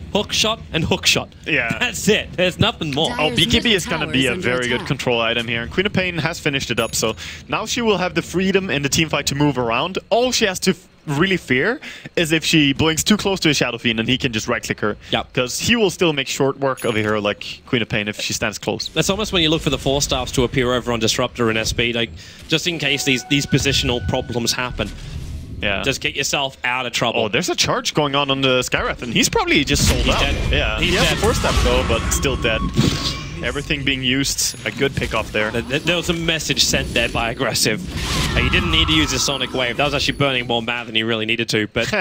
and hookshot.
Yeah.
That's it. There's nothing more.
Oh, BKB is going to be a very good control item here. And Queen of Pain has finished it up, so now she will have the freedom in the team fight to move around. All she has to really fear is if she blinks too close to a Shadow Fiend and he can just right-click her.
Yeah.
Because he will still make short work of a hero like Queen of Pain if she stands close.
That's almost when you look for the 4-stars to appear over on Disruptor and SB, like, just in case these positional problems happen.
Yeah.
Just get yourself out of trouble.
Oh, there's a charge going on the Skywrath, and he's probably just sold out.
Dead.
Yeah,
He's
he has
dead.
the 4-step though, but still dead. Everything being used, a good pick off there.
There was a message sent there by Aggressive. He didn't need to use his Sonic Wave. That was actually burning more mana than he really needed to, but...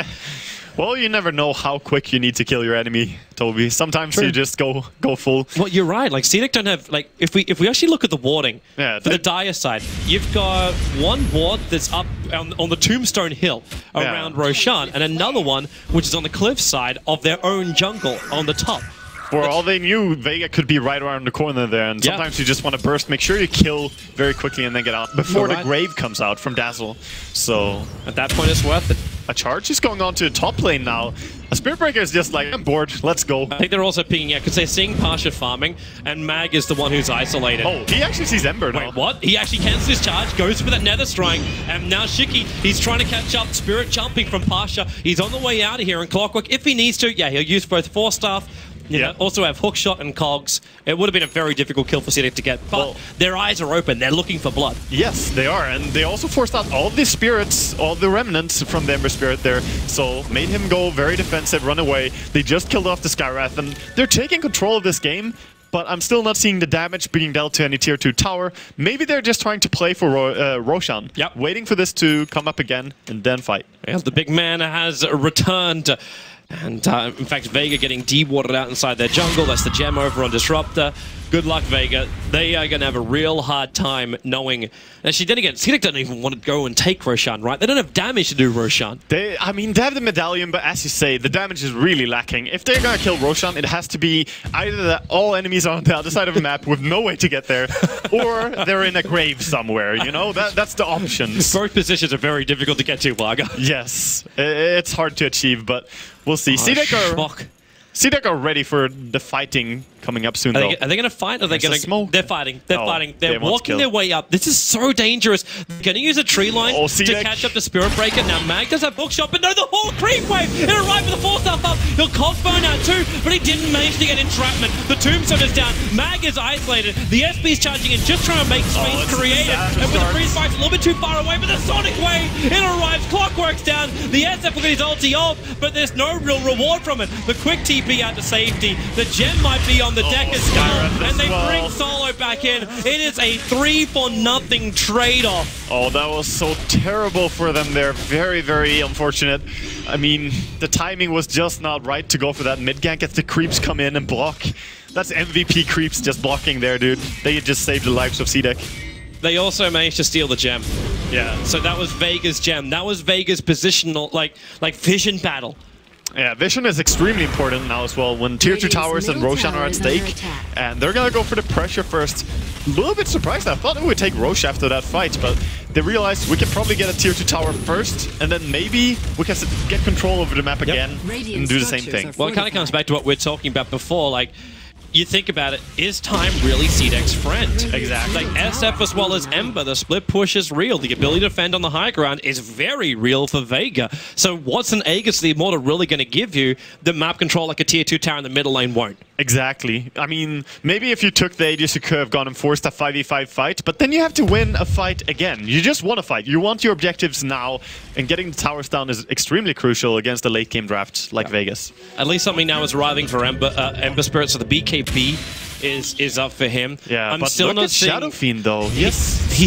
Well, you never know how quick you need to kill your enemy, Toby. Sometimes you just go full.
Well, you're right. Like, CDEC don't have... Like, if we actually look at the warding,
for
the Dire side, you've got one ward that's up on the Tombstone Hill around Roshan, and another one which is on the cliff side of their own jungle on the top.
For all they knew, Vega could be right around the corner there, and sometimes you just want to burst. Make sure you kill very quickly and then get out before the Grave comes out from Dazzle. So
at that point, it's worth it.
A charge is going on to the top lane now. A Spirit Breaker is just like, I'm bored, let's go.
I think they're also picking out, because they're seeing Pasha farming, and Mag is the one who's isolated.
Oh, he actually sees Ember now.
Wait, what? He actually cancels his charge, goes for that Nether Strike, and now Shiki, he's trying to catch up, Spirit jumping from Pasha. He's on the way out of here, and Clockwork, if he needs to, he'll use both 4-staff. Also have Hookshot and Cogs. It would have been a very difficult kill for CDEC to get, but their eyes are open. They're looking for blood.
Yes, they are, and they also forced out all the spirits, all the remnants from the Ember Spirit there, so made him go very defensive, run away. They just killed off the Skywrath, and they're taking control of this game, but I'm still not seeing the damage being dealt to any tier 2 tower. Maybe they're just trying to play for Roshan, waiting for this to come up again and then fight.
Yes, the big man has returned. And in fact, Vega getting de-watered out inside their jungle. That's the gem over on Disruptor. Good luck, Vega. They are going to have a real hard time knowing... Actually, then again, CDEC don't even want to go and take Roshan, right? They don't have damage to do Roshan.
I mean, they have the medallion, but as you say, the damage is really lacking. If they're going to kill Roshan, it has to be either that all enemies are on the other side of the map with no way to get there, or they're in a grave somewhere, you know? That's the options.
Both positions are very difficult to get to, Vaga.
Yes, it's hard to achieve, but we'll see. CDEC are ready for the fighting coming up soon, though.
Are they going to fight, or are they going to... They're fighting. They're fighting. They're walking their way up. This is so dangerous. They're going to use a tree line to catch up the Spirit Breaker. Now, Mag does have Bookshot, but no, the whole creep wave! It arrived with the 4-star up. He'll Cog burn out too, but he didn't manage to get entrapment. The Tombstone is down. Mag is isolated. The SB's charging in, just trying to make space creative. And with the freeze spike's a little bit too far away, but the Sonic Wave, it arrives. Clockwork's down. The SF will get his ulti off, but there's no real reward from it. The quick TP out to safety. The gem might be on the deck as well. And they bring Solo back in. It is a 3-for-0 trade-off.
Oh, that was so terrible for them there. Very, very unfortunate. I mean, the timing was just not right to go for that mid-gank as the creeps come in and block. That's MVP creeps just blocking there, dude. They just saved the lives of CDEC.
They also managed to steal the gem.
Yeah.
So that was Vega's gem. That was Vega's positional, like vision battle.
Yeah, vision is extremely important now as well when tier 2 towers and Roshan are at stake. And they're gonna go for the pressure first. A little bit surprised. I thought it would take Roche after that fight, but they realized we can probably get a tier 2 tower first, and then maybe we can get control over the map again and do the same thing.
Well, it kind of comes back to what we were talking about before. Like, you think about it, is time really CDEC's friend?
Exactly.
Like SF as well as Ember, the split push is real. The ability to defend on the high ground is very real for Vega. So what's an Aegis the Immortal really going to give you the map control like a tier 2 tower in the middle lane won't?
Exactly. I mean, maybe if you took the Aegis, you could have gone and forced a 5v5 fight, but then you have to win a fight again. You just want to fight. You want your objectives now, and getting the towers down is extremely crucial against a late game draft like Vegas.
At least something now is arriving for Ember Spirit, so the BKB is up for him.
Yeah,
I'm
but
still
look
not
at
seeing...
Shadow Fiend though.
He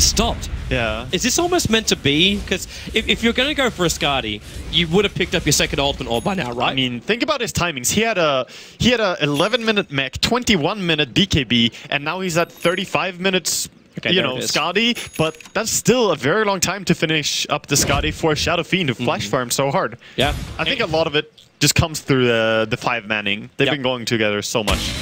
stopped.
Yeah.
Is this almost meant to be? Because if you're going to go for a Skadi, you would have picked up your second ultimate orb by now, right?
I mean, think about his timings. He had a 11-minute mech, 21-minute BKB, and now he's at 35 minutes.
Okay,
you know, Skadi, but that's still a very long time to finish up the Skadi for Shadow Fiend, who flash farmed so hard.
Yeah.
I think a lot of it just comes through the 5-manning. They've been going together so much.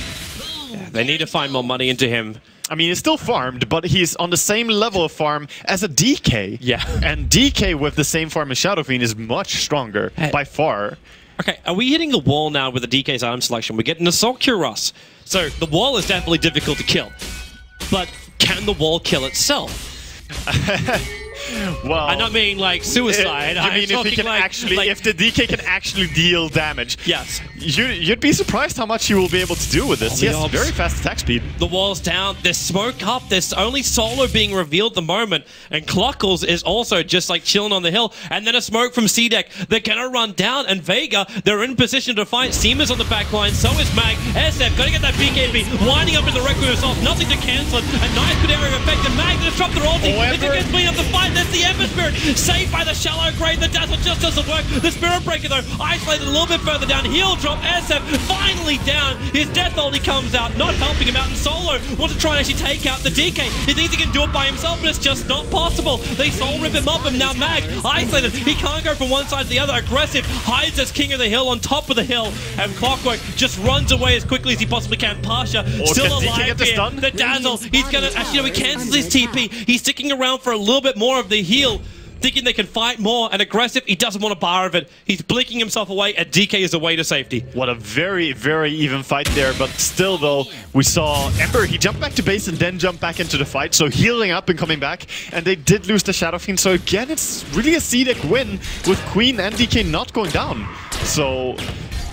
Yeah, they need to find more money into him.
I mean, he's still farmed, but he's on the same level of farm as a DK.
Yeah.
And DK with the same farm as Shadow Fiend is much stronger, by far.
Okay, are we hitting the wall now with the DK's item selection? We're getting Assault Cuirass. So the wall is definitely difficult to kill. But can the wall kill itself?
Well,
I don't mean like suicide.
I mean, if he can if the DK can actually deal damage.
Yes.
You'd be surprised how much he will be able to do with this. He has very fast attack speed.
The wall's down. There's smoke up. There's only Solo being revealed at the moment. And Cluckles is also just like chilling on the hill. And then a smoke from CDEC. They're going to run down. And Vega, they're in position to fight. Seema's on the back line. So is Mag. SF, got to get that BKB. Winding up in the Requiem himself. Nothing to cancel it. A nice good area effect. And Mag gonna drop their ulti. It's against clean up the fight. That's the Ember Spirit. Saved by the shallow grade. The dazzle just doesn't work. The Spirit Breaker, though, isolated a little bit further down. He'll drop. SF finally down. His death ulti comes out, not helping him out. And Solo wants to try and actually take out the DK. He thinks he can do it by himself, but it's just not possible. They soul rip him up, and now Mag isolated. He can't go from one side to the other. Aggressive, hides as king of the hill on top of the hill, and Clockwork just runs away as quickly as he possibly can. Pasha still alive here. The dazzle, he's gonna actually, no, he cancels his TP. He's sticking around for a little bit more of the heal, thinking they can fight more, and aggressive, he doesn't want a bar of it. He's blinking himself away, and DK is away to safety.
What a very, very even fight there, but still though, we saw Ember, he jumped back to base and then jumped back into the fight, so healing up and coming back, and they did lose the Shadow Fiend, so again, it's really a CDEC win with Queen and DK not going down. So,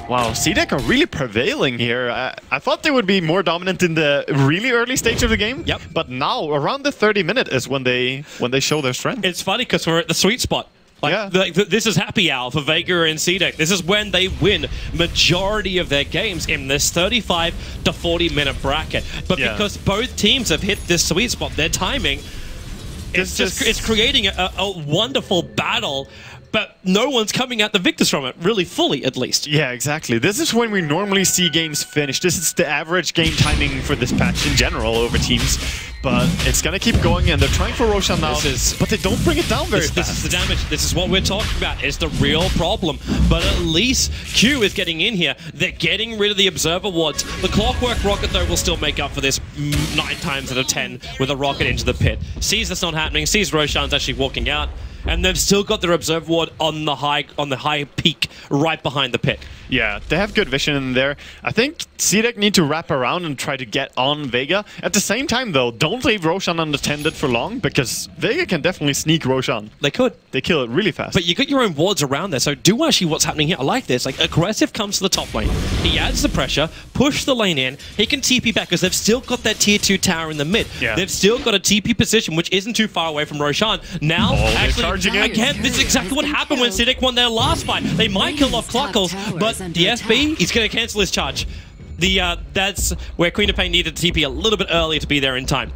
wow, CDEC are really prevailing here. I thought they would be more dominant in the really early stage of the game.
Yep.
But now, around the 30-minute is when they show their strength.
It's funny because we're at the sweet spot. Like, this is happy hour for Vega and CDEC. This is when they win majority of their games in this 35 to 40-minute bracket. But because both teams have hit this sweet spot, their timing, it's creating a wonderful battle. But no one's coming out the victors from it, really fully, at least.
Yeah, exactly. This is when we normally see games finish. This is the average game timing for this patch in general over teams. But it's going to keep going, and they're trying for Roshan now, but they don't bring it down very fast.
This is the damage. This is what we're talking about. It's the real problem. But at least Q is getting in here. They're getting rid of the Observer wards. The Clockwork Rocket, though, will still make up for this 9 times out of 10 with a rocket into the pit. Sees that's not happening. Sees Roshan's actually walking out. And they've still got their Observer ward on the high peak right behind the pit.
Yeah, they have good vision in there. I think CDEC need to wrap around and try to get on Vega. At the same time, though, don't leave Roshan unattended for long, because Vega can definitely sneak Roshan.
They could.
They kill it really fast.
But you got your own wards around there, so do actually what's happening here. I like this. Like, aggressive comes to the top lane. He adds the pressure, push the lane in. He can TP back, because they've still got that tier 2 tower in the mid. Yeah. They've still got a TP position, which isn't too far away from Roshan. Now, actually, again, this is exactly what happened when CDEC won their last fight. They might kill off Cluckles, but the SB, he's going to cancel his charge. That's where Queen of Pain needed to TP a little bit earlier to be there in time.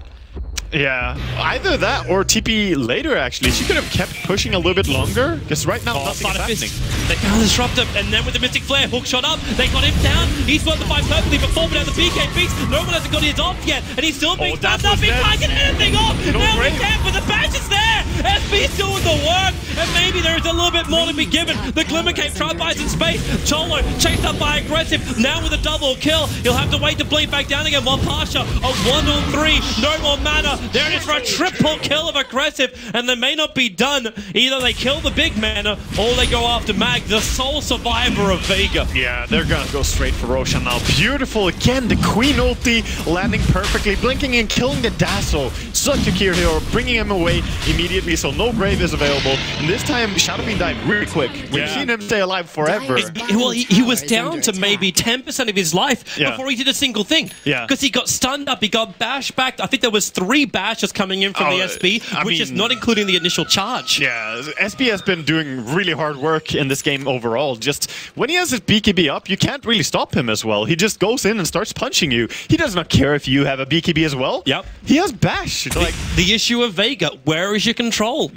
Yeah, either that or TP later, actually. She could have kept pushing a little bit longer, because right now nothing is happening.
They can't disrupt him, and then with the Mystic Flare, hook shot up, they got him down. He's worth the fight perfectly, but forming out the BK beats. No one hasn't got his off yet, and he's still being stabbed up. He can't get anything off. Now he can, but the badge is there. SB's doing the work, and maybe there is a little bit more to be given. The Glimmer Cape tried buys in space. Cholo chased up by aggressive, now with a double kill. He'll have to wait to blink back down again, while Pasha, a 1-on-3, no more mana. There it is for a triple kill of Aggressive, and they may not be done. Either they kill the big man, or they go after Mag, the sole survivor of Vega.
Yeah, they're gonna go straight for Roshan now. Beautiful again, the Queen ulti landing perfectly, blinking and killing the Dazzle. Such a key hero, bringing him away immediately, so no grave is available. And this time, Shadowbeam died really quick. We've seen him stay alive forever.
Well, he was down to maybe 10% of his life before he did a single thing.
Yeah.
Because he got stunned up, he got bashed back. I think there was 3 bashes coming in from the SB, which is not including the initial charge.
Yeah, SB has been doing really hard work in this game overall. Just when he has his BKB up, you can't really stop him as well. He just goes in and starts punching you. He does not care if you have a BKB as well.
Yep.
He has bash.
The issue of Vega, where is your control?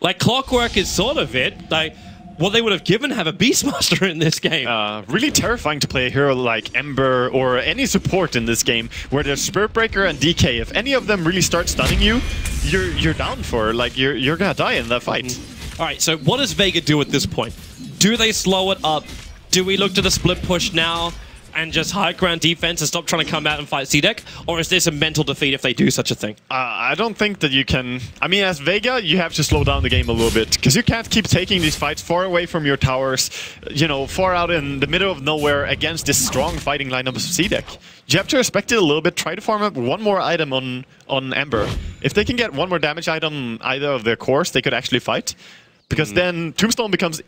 Like, Clockwork is sort of it. Like, what they would have given have a Beastmaster in this game.
Really terrifying to play a hero like Ember or any support in this game, where there's Spirit Breaker and DK. If any of them really start stunning you, you're down for. Like, you're gonna die in that fight.
All right, so what does Vega do at this point? Do they slow it up? Do we look to the split push now and just high ground defense and stop trying to come out and fight CDEC? Or is this a mental defeat if they do such a thing?
I don't think that you can... I mean, as Vega, you have to slow down the game a little bit, because you can't keep taking these fights far away from your towers, you know, far out in the middle of nowhere against this strong fighting lineup of CDEC. You have to respect it a little bit, try to farm up one more item on Ember. If they can get one more damage item either of their cores, they could actually fight, because then Tombstone becomes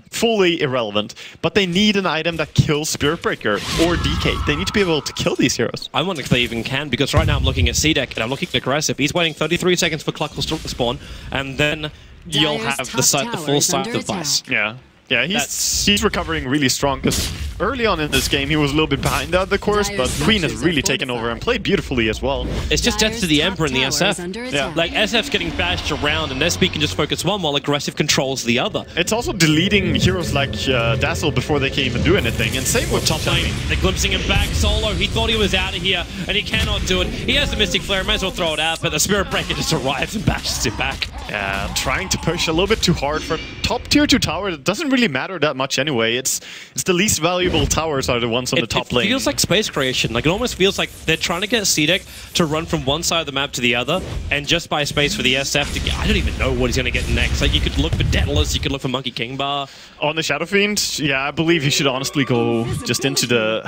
fully irrelevant, but they need an item that kills Spirit Breaker or DK. They need to be able to kill these heroes.
I wonder if they even can, because right now I'm looking at CDEC and I'm looking at Aggressive. He's waiting 33 seconds for Cluckle to spawn, and then you'll have the full scythe device.
Yeah, he's recovering really strong, because early on in this game he was a little bit behind the other course, but Queen has really taken over and played beautifully as well.
It's just death to the Emperor and the SF.
Yeah.
Like, SF's getting bashed around and SB can just focus one while Aggressive controls the other.
It's also deleting heroes like Dazzle before they can even do anything, and same with top lane.
They're glimpsing him back solo. He thought he was out of here, and he cannot do it. He has the Mystic Flare, might as well throw it out, but the Spirit Breaker just arrives and bashes it back.
Yeah, trying to push a little bit too hard for top tier 2 tower. It doesn't really matter that much anyway. It's the least valuable towers are the ones on the top lane.
It feels like space creation. Like, it almost feels like they're trying to get CDEC to run from one side of the map to the other, and just buy space for the SF to get... I don't even know what he's going to get next. Like, you could look for Daedalus, you could look for Monkey King Bar.
On the Shadow Fiend, yeah, I believe you should honestly go just into the...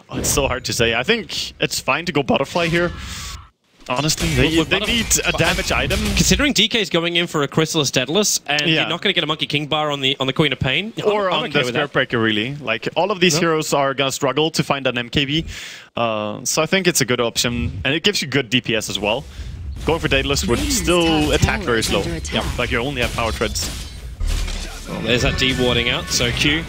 Oh, it's so hard to say. I think it's fine to go Butterfly here. Honestly, they need a damage item.
Considering DK is going in for a Chrysalis Daedalus, and you're not going to get a Monkey King Bar on the Queen of Pain,
or on the Spirit Breaker, really. Like, all of these heroes are going to struggle to find an MKB. So I think it's a good option, and it gives you good DPS as well. Going for Daedalus would still attack very slow. Like, you only have power treads.
Well, there's that D-warding out, so Q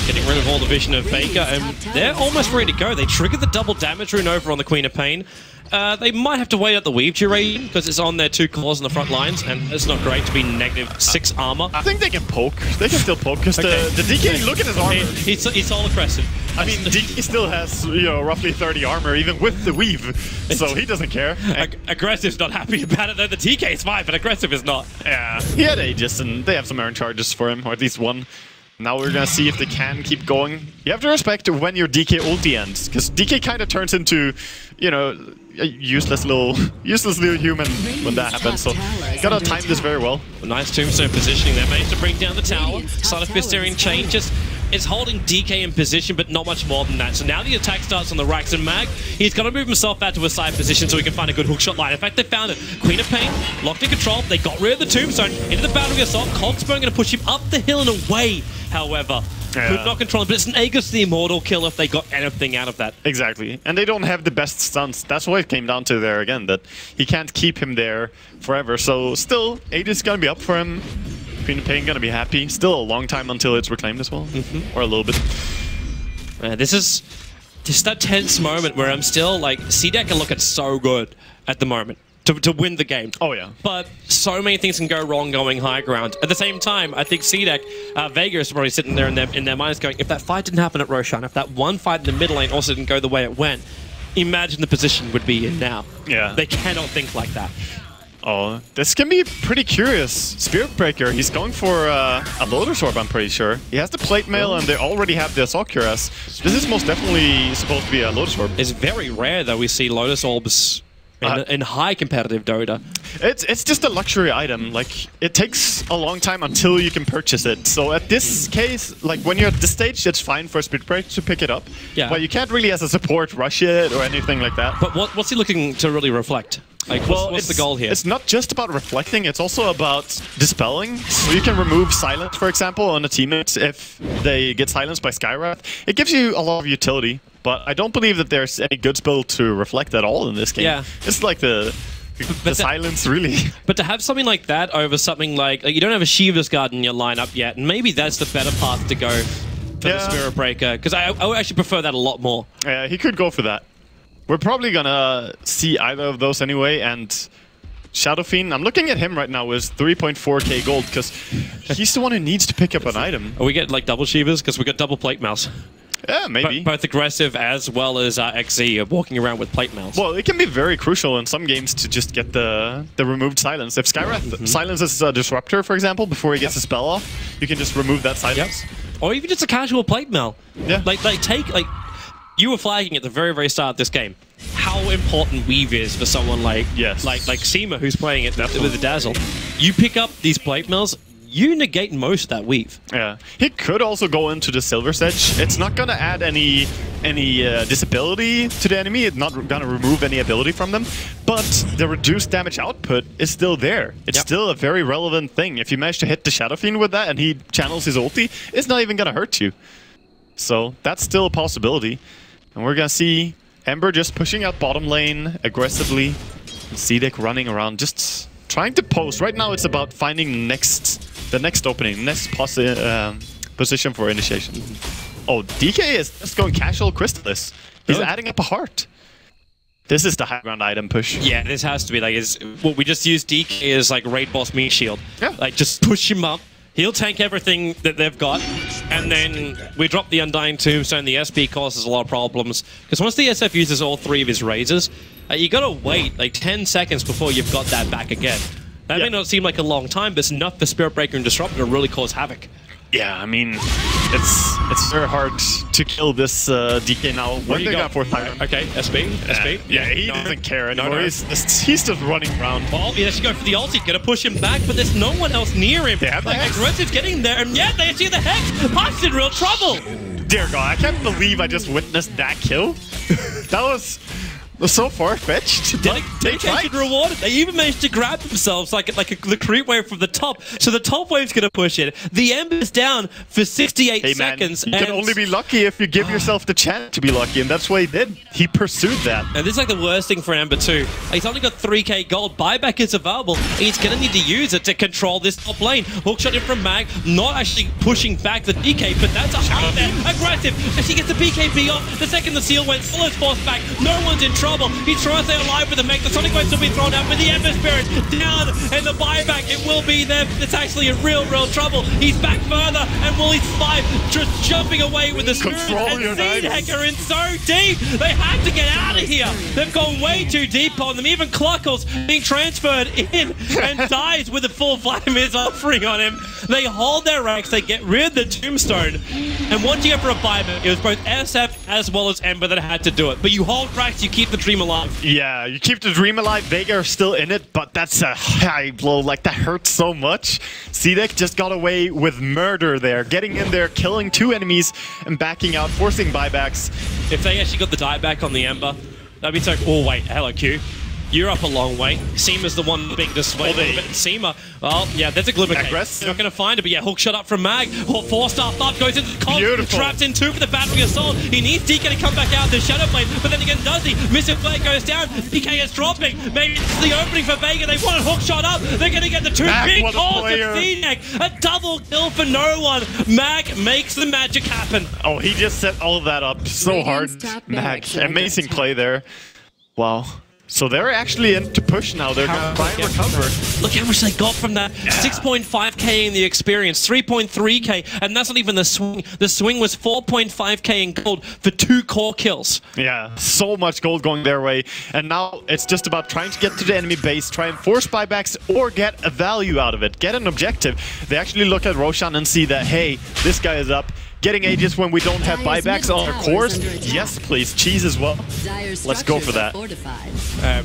getting rid of all the vision of Vega, and they're almost ready to go. They triggered the double damage rune over on the Queen of Pain. They might have to wait out the weave duration, because it's on their 2 cores on the front lines, and it's not great to be -6 armor.
I think they can poke. They can still poke, because the DK, look at his armor.
He's all aggressive.
I mean, DK still has, you know, roughly 30 armor, even with the weave, so he doesn't care.
Aggressive's not happy about it, though. The DK is fine, but Aggressive is not.
Yeah, he had Aegis, and they have some earn charges for him, or at least one. Now we're gonna see if they can keep going. You have to respect when your DK ulti ends, because DK kind of turns into, you know, a useless little human when that happens. So gotta time this very well.
Nice tombstone positioning there. Managed to bring down the tower. Side of Fisterian changes. It's holding DK in position, but not much more than that. So now the attack starts on the Rax and Mag. He's got to move himself out to a side position so he can find a good hookshot line. In fact, they found it. Queen of Pain, locked in control. They got rid of the tombstone into the Boundary Assault. Cogsburn going to push him up the hill and away, however. Could not control him, but it's an Aegis the Immortal kill if they got anything out of that.
Exactly. And they don't have the best stunts. That's why it came down to there again, that he can't keep him there forever. So still, Aegis is going to be up for him. Queen of Pain going to be happy. Still a long time until it's reclaimed as well. Or a little bit.
This is just that tense moment where I'm still like, CDEC are looking so good at the moment to win the game.
Oh, yeah.
But so many things can go wrong going high ground. At the same time, I think CDEC, Vega is probably sitting there in their minds going, if that fight didn't happen at Roshan, if that one fight in the middle lane also didn't go the way it went, imagine the position would be in now.
Yeah.
They cannot think like that.
Oh, this can be pretty curious. Spirit Breaker, he's going for a Lotus Orb, I'm pretty sure. He has the Plate Mail, and they already have the Assault Cuirass. This is most definitely supposed to be a Lotus Orb.
It's very rare that we see Lotus Orbs in high competitive Dota.
It's just a luxury item. Like, it takes a long time until you can purchase it. So at this case, like when you're at this stage, it's fine for Speed Break to pick it up. Yeah. But you can't really, as a support, rush it or anything like that.
But what's he looking to really reflect? Like, what's the goal here?
It's not just about reflecting, it's also about dispelling. So you can remove silence, for example, on a teammate if they get silenced by Skywrath. It gives you a lot of utility, but I don't believe that there's any good spell to reflect at all in this game. Yeah. It's like the silence, really.
But to have something like that over something like you don't have a Shiva's Guard in your lineup yet, and maybe that's the better path to go for the Spirit Breaker, because I would actually prefer that a lot more.
Yeah, he could go for that. We're probably gonna see either of those anyway, and Shadow Fiend, I'm looking at him right now with 3.4k gold, because he's the one who needs to pick up an item.
Are we getting like double Shivas? Because we got double Plate Mouse.
Yeah, maybe.
Both aggressive as well as XZ walking around with Plate Mouse.
Well, it can be very crucial in some games to just get the removed silence. If Skywrath silences a Disruptor, for example, before he gets a spell off, you can just remove that silence.
Or even just a casual Plate Mail. Yeah. You were flagging at the very, very start of this game how important Weave is for someone like Seema, who's playing it with the Dazzle. You pick up these Plate Mails, you negate most of that Weave.
Yeah. He could also go into the Silver's Edge. It's not going to add any disability to the enemy. It's not going to remove any ability from them. But the reduced damage output is still there. It's still a very relevant thing. If you manage to hit the Shadow Fiend with that and he channels his ulti, it's not even going to hurt you. So that's still a possibility. And we're going to see Ember just pushing out bottom lane aggressively. And CDEC running around, just trying to post. Right now it's about finding the next opening, next position for initiation. Oh, DK is just going casual Crystallis. He's adding up a heart. This is the high ground item push.
Yeah, this has to be like, we just use DK as like raid boss meat shield. Yeah. Like just push him up. He'll tank everything that they've got, and then we drop the Undying Tombstone. The SP causes a lot of problems, because once the SF uses all 3 of his razors, you gotta wait like 10 seconds before you've got that back again. That may not seem like a long time, but it's enough for Spirit Breaker and Disruptor to really cause havoc.
Yeah, I mean, it's very hard to kill this DK now. When they got 4th Tyrant.
Okay, SP.
Yeah, he doesn't care anymore. No. He's just running around.
Well, he has to go for the ulti, gonna push him back, but there's no one else near him.
Yeah,
like, Aggressive's getting there, and yet they see the Hex. Puck's in real trouble.
Dear God, I can't believe I just witnessed that kill. That was so far-fetched.
Dedicated reward. They even managed to grab themselves like the creep wave from the top. So the top wave's going to push it. The Ember's down for 68 seconds.
You can only be lucky if you give yourself the chance to be lucky, and that's what he did. He pursued that.
And this is like the worst thing for Ember too. He's only got 3k gold. Buyback is available, and he's going to need to use it to control this top lane. Hookshot in from Mag, not actually pushing back the DK, but that's a hard there. Aggressive, and she gets the BKB off. The second the seal went, Full is forced back. No one's in trouble. He's trying to stay alive with the mech. The Sonic Waves will be thrown out, but the Ember Spirit down, and the buyback, it will be there. It's actually in real trouble. He's back further, and will he survive? Just jumping away with the Spirit, and CDEC are in so deep. They have to get out of here. They've gone way too deep on them. Even Cluckles being transferred in and dies with a full Vladimir's offering on him. They hold their ranks, they get rid of the Tombstone, and once you go for a buyback, it was both SF as well as Ember that had to do it. But you hold racks, you keep the dream alive.
Yeah, you keep the dream alive. Vega are still in it, but that's a high blow. Like, that hurts so much. CDEC just got away with murder there. Getting in there, killing 2 enemies, and backing out, forcing buybacks.
If they actually got the dieback on the Ember, that'd be so... Oh, wait. Hello, Q. You're up a long way. Seema's the one being dissuaded a little bit. Seema, well, yeah, there's a glimmer cave. Not going to find it, but yeah, hook shot up from Mag. 4-star up, goes into the comp. Trapped in 2 for the Battery Assault. He needs DK to come back out to Shadow Blade, but then again, does he? Missile Blade goes down. DK is dropping. Maybe it's the opening for Vega. They want a hook shot up. They're going to get the 2 big calls of CDEC. A double kill for no one. Mag makes the magic happen.
Oh, he just set all of that up so hard. Mag, amazing play there. Wow. So they're actually in to push now. They're going to try and recover.
Look how much they got from that. 6.5k in the experience, 3.3k, and that's not even the swing. The swing was 4.5k in gold for 2 core kills.
Yeah, so much gold going their way. And now it's just about trying to get to the enemy base, try and force buybacks, or get a value out of it. Get an objective. They actually look at Roshan and see that, hey, this guy is up. getting Aegis when we don't have buybacks on our cores. Yes, please. Cheese as well. Let's go for that.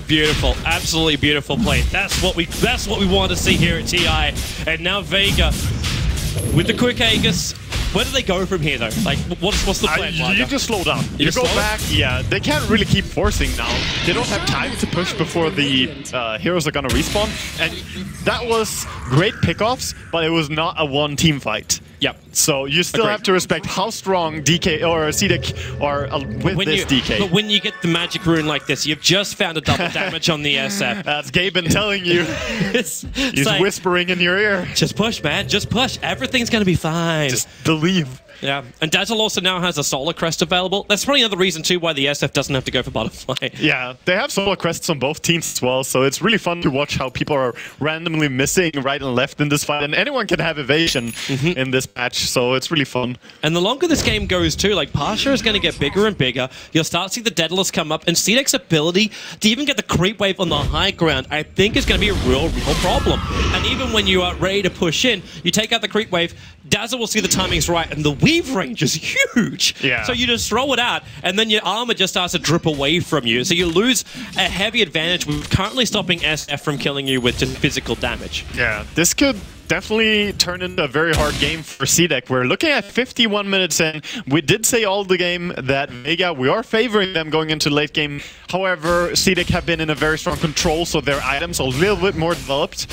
Beautiful, absolutely beautiful play. That's what we want to see here at TI. And now Vega with the quick Aegis. Where do they go from here, though? Like, what's the plan?
You just slow down. You go back. Yeah, they can't really keep forcing now. They don't have time to push before the heroes are gonna respawn. And that was great pickoffs, but it was not a one team fight.
Yep.
So you still have to respect how strong DK or CDEC are with this DK.
But when you get the magic rune like this, you've just found a double damage on the SF.
That's Gaben telling you. He's like, whispering in your ear.
Just push, man. Just push. Everything's going to be fine.
Just believe.
Yeah, and Dazzle also now has a Solar Crest available. That's probably another reason, too, why the SF doesn't have to go for Butterfly.
Yeah, they have Solar Crests on both teams as well, so it's really fun to watch how people are randomly missing right and left in this fight, and anyone can have evasion in this match, so it's really fun.
And the longer this game goes, too, like, Pasha is going to get bigger and bigger. You'll start to see the Daedalus come up, and CDEC's ability to even get the creep wave on the high ground, I think is going to be a real problem. And even when you are ready to push in, you take out the creep wave, Dazzle will see the timings right, and the weave range is huge.
Yeah.
So you just throw it out, and then your armor just starts to drip away from you. So you lose a heavy advantage with currently stopping SF from killing you with just physical damage.
Yeah, this could definitely turn into a very hard game for CDEC. We're looking at 51 minutes in. We did say all the game that Vega, we are favoring them going into late game. However, CDEC have been in a very strong control, so their items are a little bit more developed.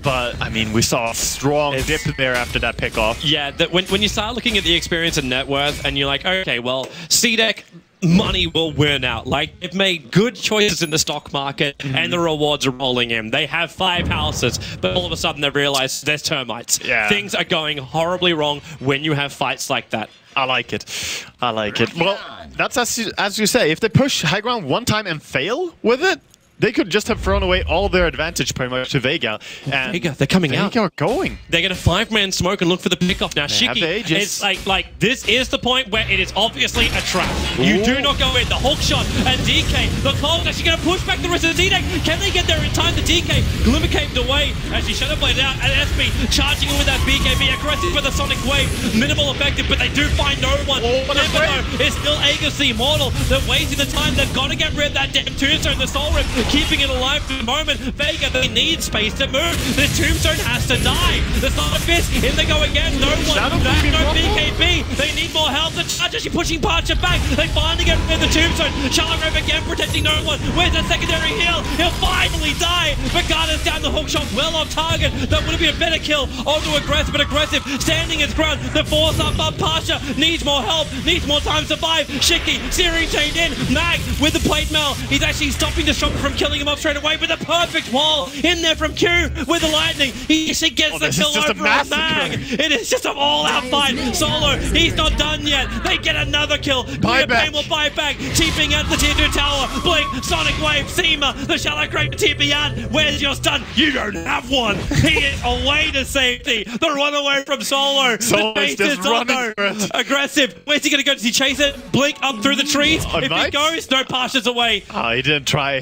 But, I mean, we saw a strong dip there after that pickoff.
Yeah, when you start looking at the experience and net worth, and you're like, okay, well, CDEC, money will win out. Like, they've made good choices in the stock market, and the rewards are rolling in. They have 5 houses, but all of a sudden they realize there's termites.
Yeah.
Things are going horribly wrong when you have fights like that.
I like it. I like it. Well, that's as you say, if they push high ground one time and fail with it, they could just have thrown away all their advantage pretty much to Vega. And
Vega, they're coming out.
Vega are going.
They're going to 5-man smoke and look for the pickoff. Now, Shiki, it's like this is the point where it is obviously a trap. Ooh. You do not go in. The hook shot and DK. The call is actually going to push back the rest of the CDEC. Can they get there in time? The DK Glimmer caved away as she Shadow Blade out. And SB charging in with that BKB. Aggressive with a Sonic Wave. Minimal effective, but they do find no one. Never though. It's still Aegis the Immortal. They're wasting the time. They've got to get rid of that damn Tombstone. The Soul Rip keeping it alive for the moment. Vega, they need space to move. This Tombstone has to die. The Sonic Fist, in they go again. No one. Back, no BKB. They need more help. The charge actually pushing Parcher back. They finally get rid of the Tombstone. Charlotte Rev again protecting no one. Where's that secondary heal? He'll finally die. Vegata's down the hook shot. Well off target. That would have been a better kill. Onto Aggressive, but Aggressive standing his ground. The force up Parcher needs more help. Needs more time to survive. Shiki, series chained in. Mag with the plate mail. He's actually stopping the shot from killing him off straight away with a perfect wall in there from Q with the lightning. He actually gets the kill over on Mag. It is just an all-out fight. Solo, he's not done yet. They get another kill. Pain will buy back. TPing at the tier 2 tower. Blink, Sonic Wave, Seema, the Shallow Crate TP out. Where's your stun? You don't have one. He is away to safety. The run away from Solo.
Solo's just running for it.
Aggressive. Where's he going to go? Does he chase it? Blink up through the trees. If he goes, no Pasha's away.
Oh, he didn't try.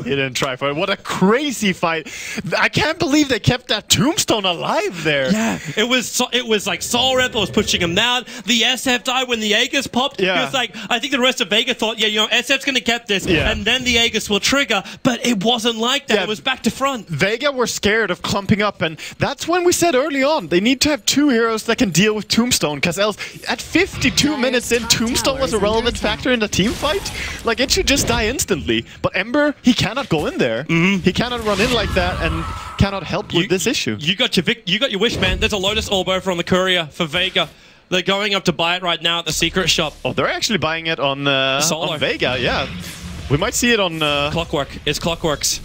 He didn't try for it. What a crazy fight. I can't believe they kept that Tombstone alive there.
Yeah, it was like Soul Rep was pushing him down. The SF died when the Aegis popped. Yeah. It was like, I think the rest of Vega thought, yeah, you know, SF's going to get this, and then the Aegis will trigger, but it wasn't like that. Yeah. It was back to front.
Vega were scared of clumping up, and that's when we said early on, they need to have 2 heroes that can deal with Tombstone, because else, at 52 minutes in, Tombstone was a relevant factor in the team fight. Like, it should just die instantly. But Ember, he cannot go in there. He cannot run in like that and cannot help with this issue.
You got your wish, man. There's a Lotus Orb over on the courier for Vega. They're going up to buy it right now at the secret shop.
Oh, they're actually buying it on Vega, yeah. We might see it on...
Clockwork. It's Clockworks.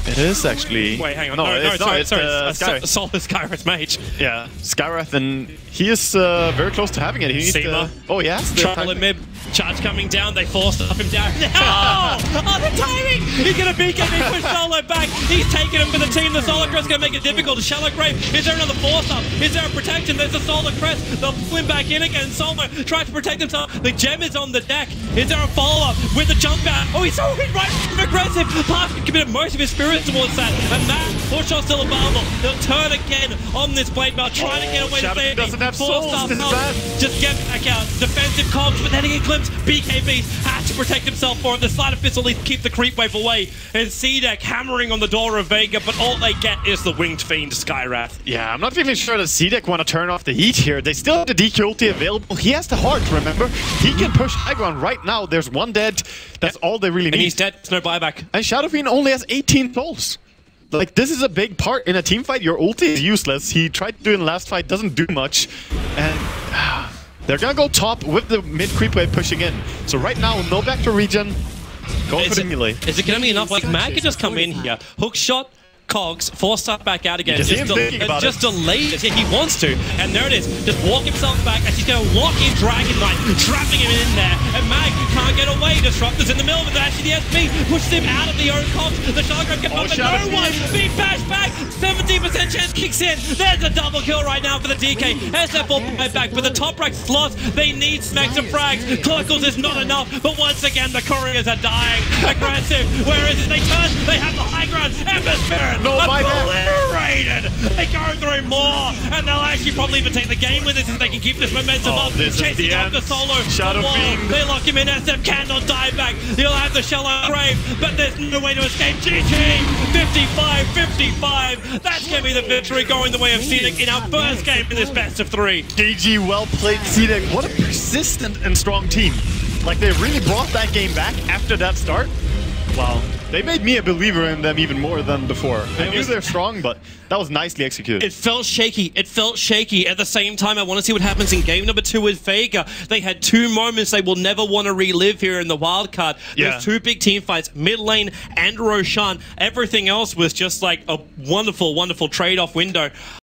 It is actually...
Wait, hang on.
No,
it's
Skywrath.
Skywrath Mage.
Yeah, Skywrath, and he is very close to having it. He needs to... Oh, yes.
Trouble in mid. Charge coming down. They forced up him down. Oh, the timing! He's going to BKB push Solo back. He's taking him for the team. The Solar Crest going to make it difficult. Shallow Grave. Is there another force up? Is there a protection? There's the Solar Crest. They'll flim back in again. Solo tries to protect himself. The gem is on the deck. Is there a follow-up with the jump out? Oh, he's so right. Aggressive. Parker committed most of his spirits towards that. And that Hookshot's still available. They'll turn again on this blade belt, trying to get away with it.
Doesn't have souls. This is bad.
Just get back out. Defensive cogs, but then he gets glimpsed. BKB has to protect himself for it. The Sleight of Fist will at least keep the creep wave away. And CDEC hammering on the door of Vega, but all they get is the Winged Fiend Skywrath.
Yeah, I'm not even sure that CDEC want to turn off the heat here. They still have the DQ ulti available. He has the heart, remember? He can push high ground right now. There's one dead. That's all they really need.
And he's dead. There's no buyback.
And Shadow Fiend only has 18 souls. Like, this is a big part. In a team fight, your ulti is useless. He tried to do it in the last fight, doesn't do much. And they're gonna go top with the mid creep wave pushing in. So right now, no back to regen. Go for the melee.
Is it gonna be enough? Like, Mag could just come in here. Hook shot. Cogs, force that back out again. Just delay it. Yeah, he wants to. And there it is. Just walk himself back as he's going to lock in Dragon Knight, trapping him in there. And Mag can't get away. Disruptor's in the middle of it. Actually, the SP pushes him out of the own Cogs. The Shotgun gets up, but no one being bashed back. 17% chance kicks in. There's a double kill right now for the DK. SF will buy back, but the top rack slots, they need smacks and frags. Clockles is not enough, but once again, the couriers are dying. Aggressive. Where is it? They turn. They have the high ground. Ember Spirit.
No,
obliterated! They go through more, and they'll actually probably even take the game with this if they can keep this momentum up. Chasing after Solo.
Shadow Fiend.
They lock him in. SF cannot die back. He'll have the shallow grave, but there's no way to escape. GG! 55-55. That's going to be the victory going the way of CDEC in our first game in this best of 3.
GG, well played, CDEC. What a persistent and strong team. Like, they really brought that game back after that start. Wow. They made me a believer in them even more than before. I knew they're strong, but that was nicely executed.
It felt shaky. It felt shaky. At the same time, I want to see what happens in game number 2 with Vega. They had 2 moments they will never want to relive here in the wildcard. There's 2 big team fights, mid lane and Roshan. Everything else was just like a wonderful, wonderful trade-off window.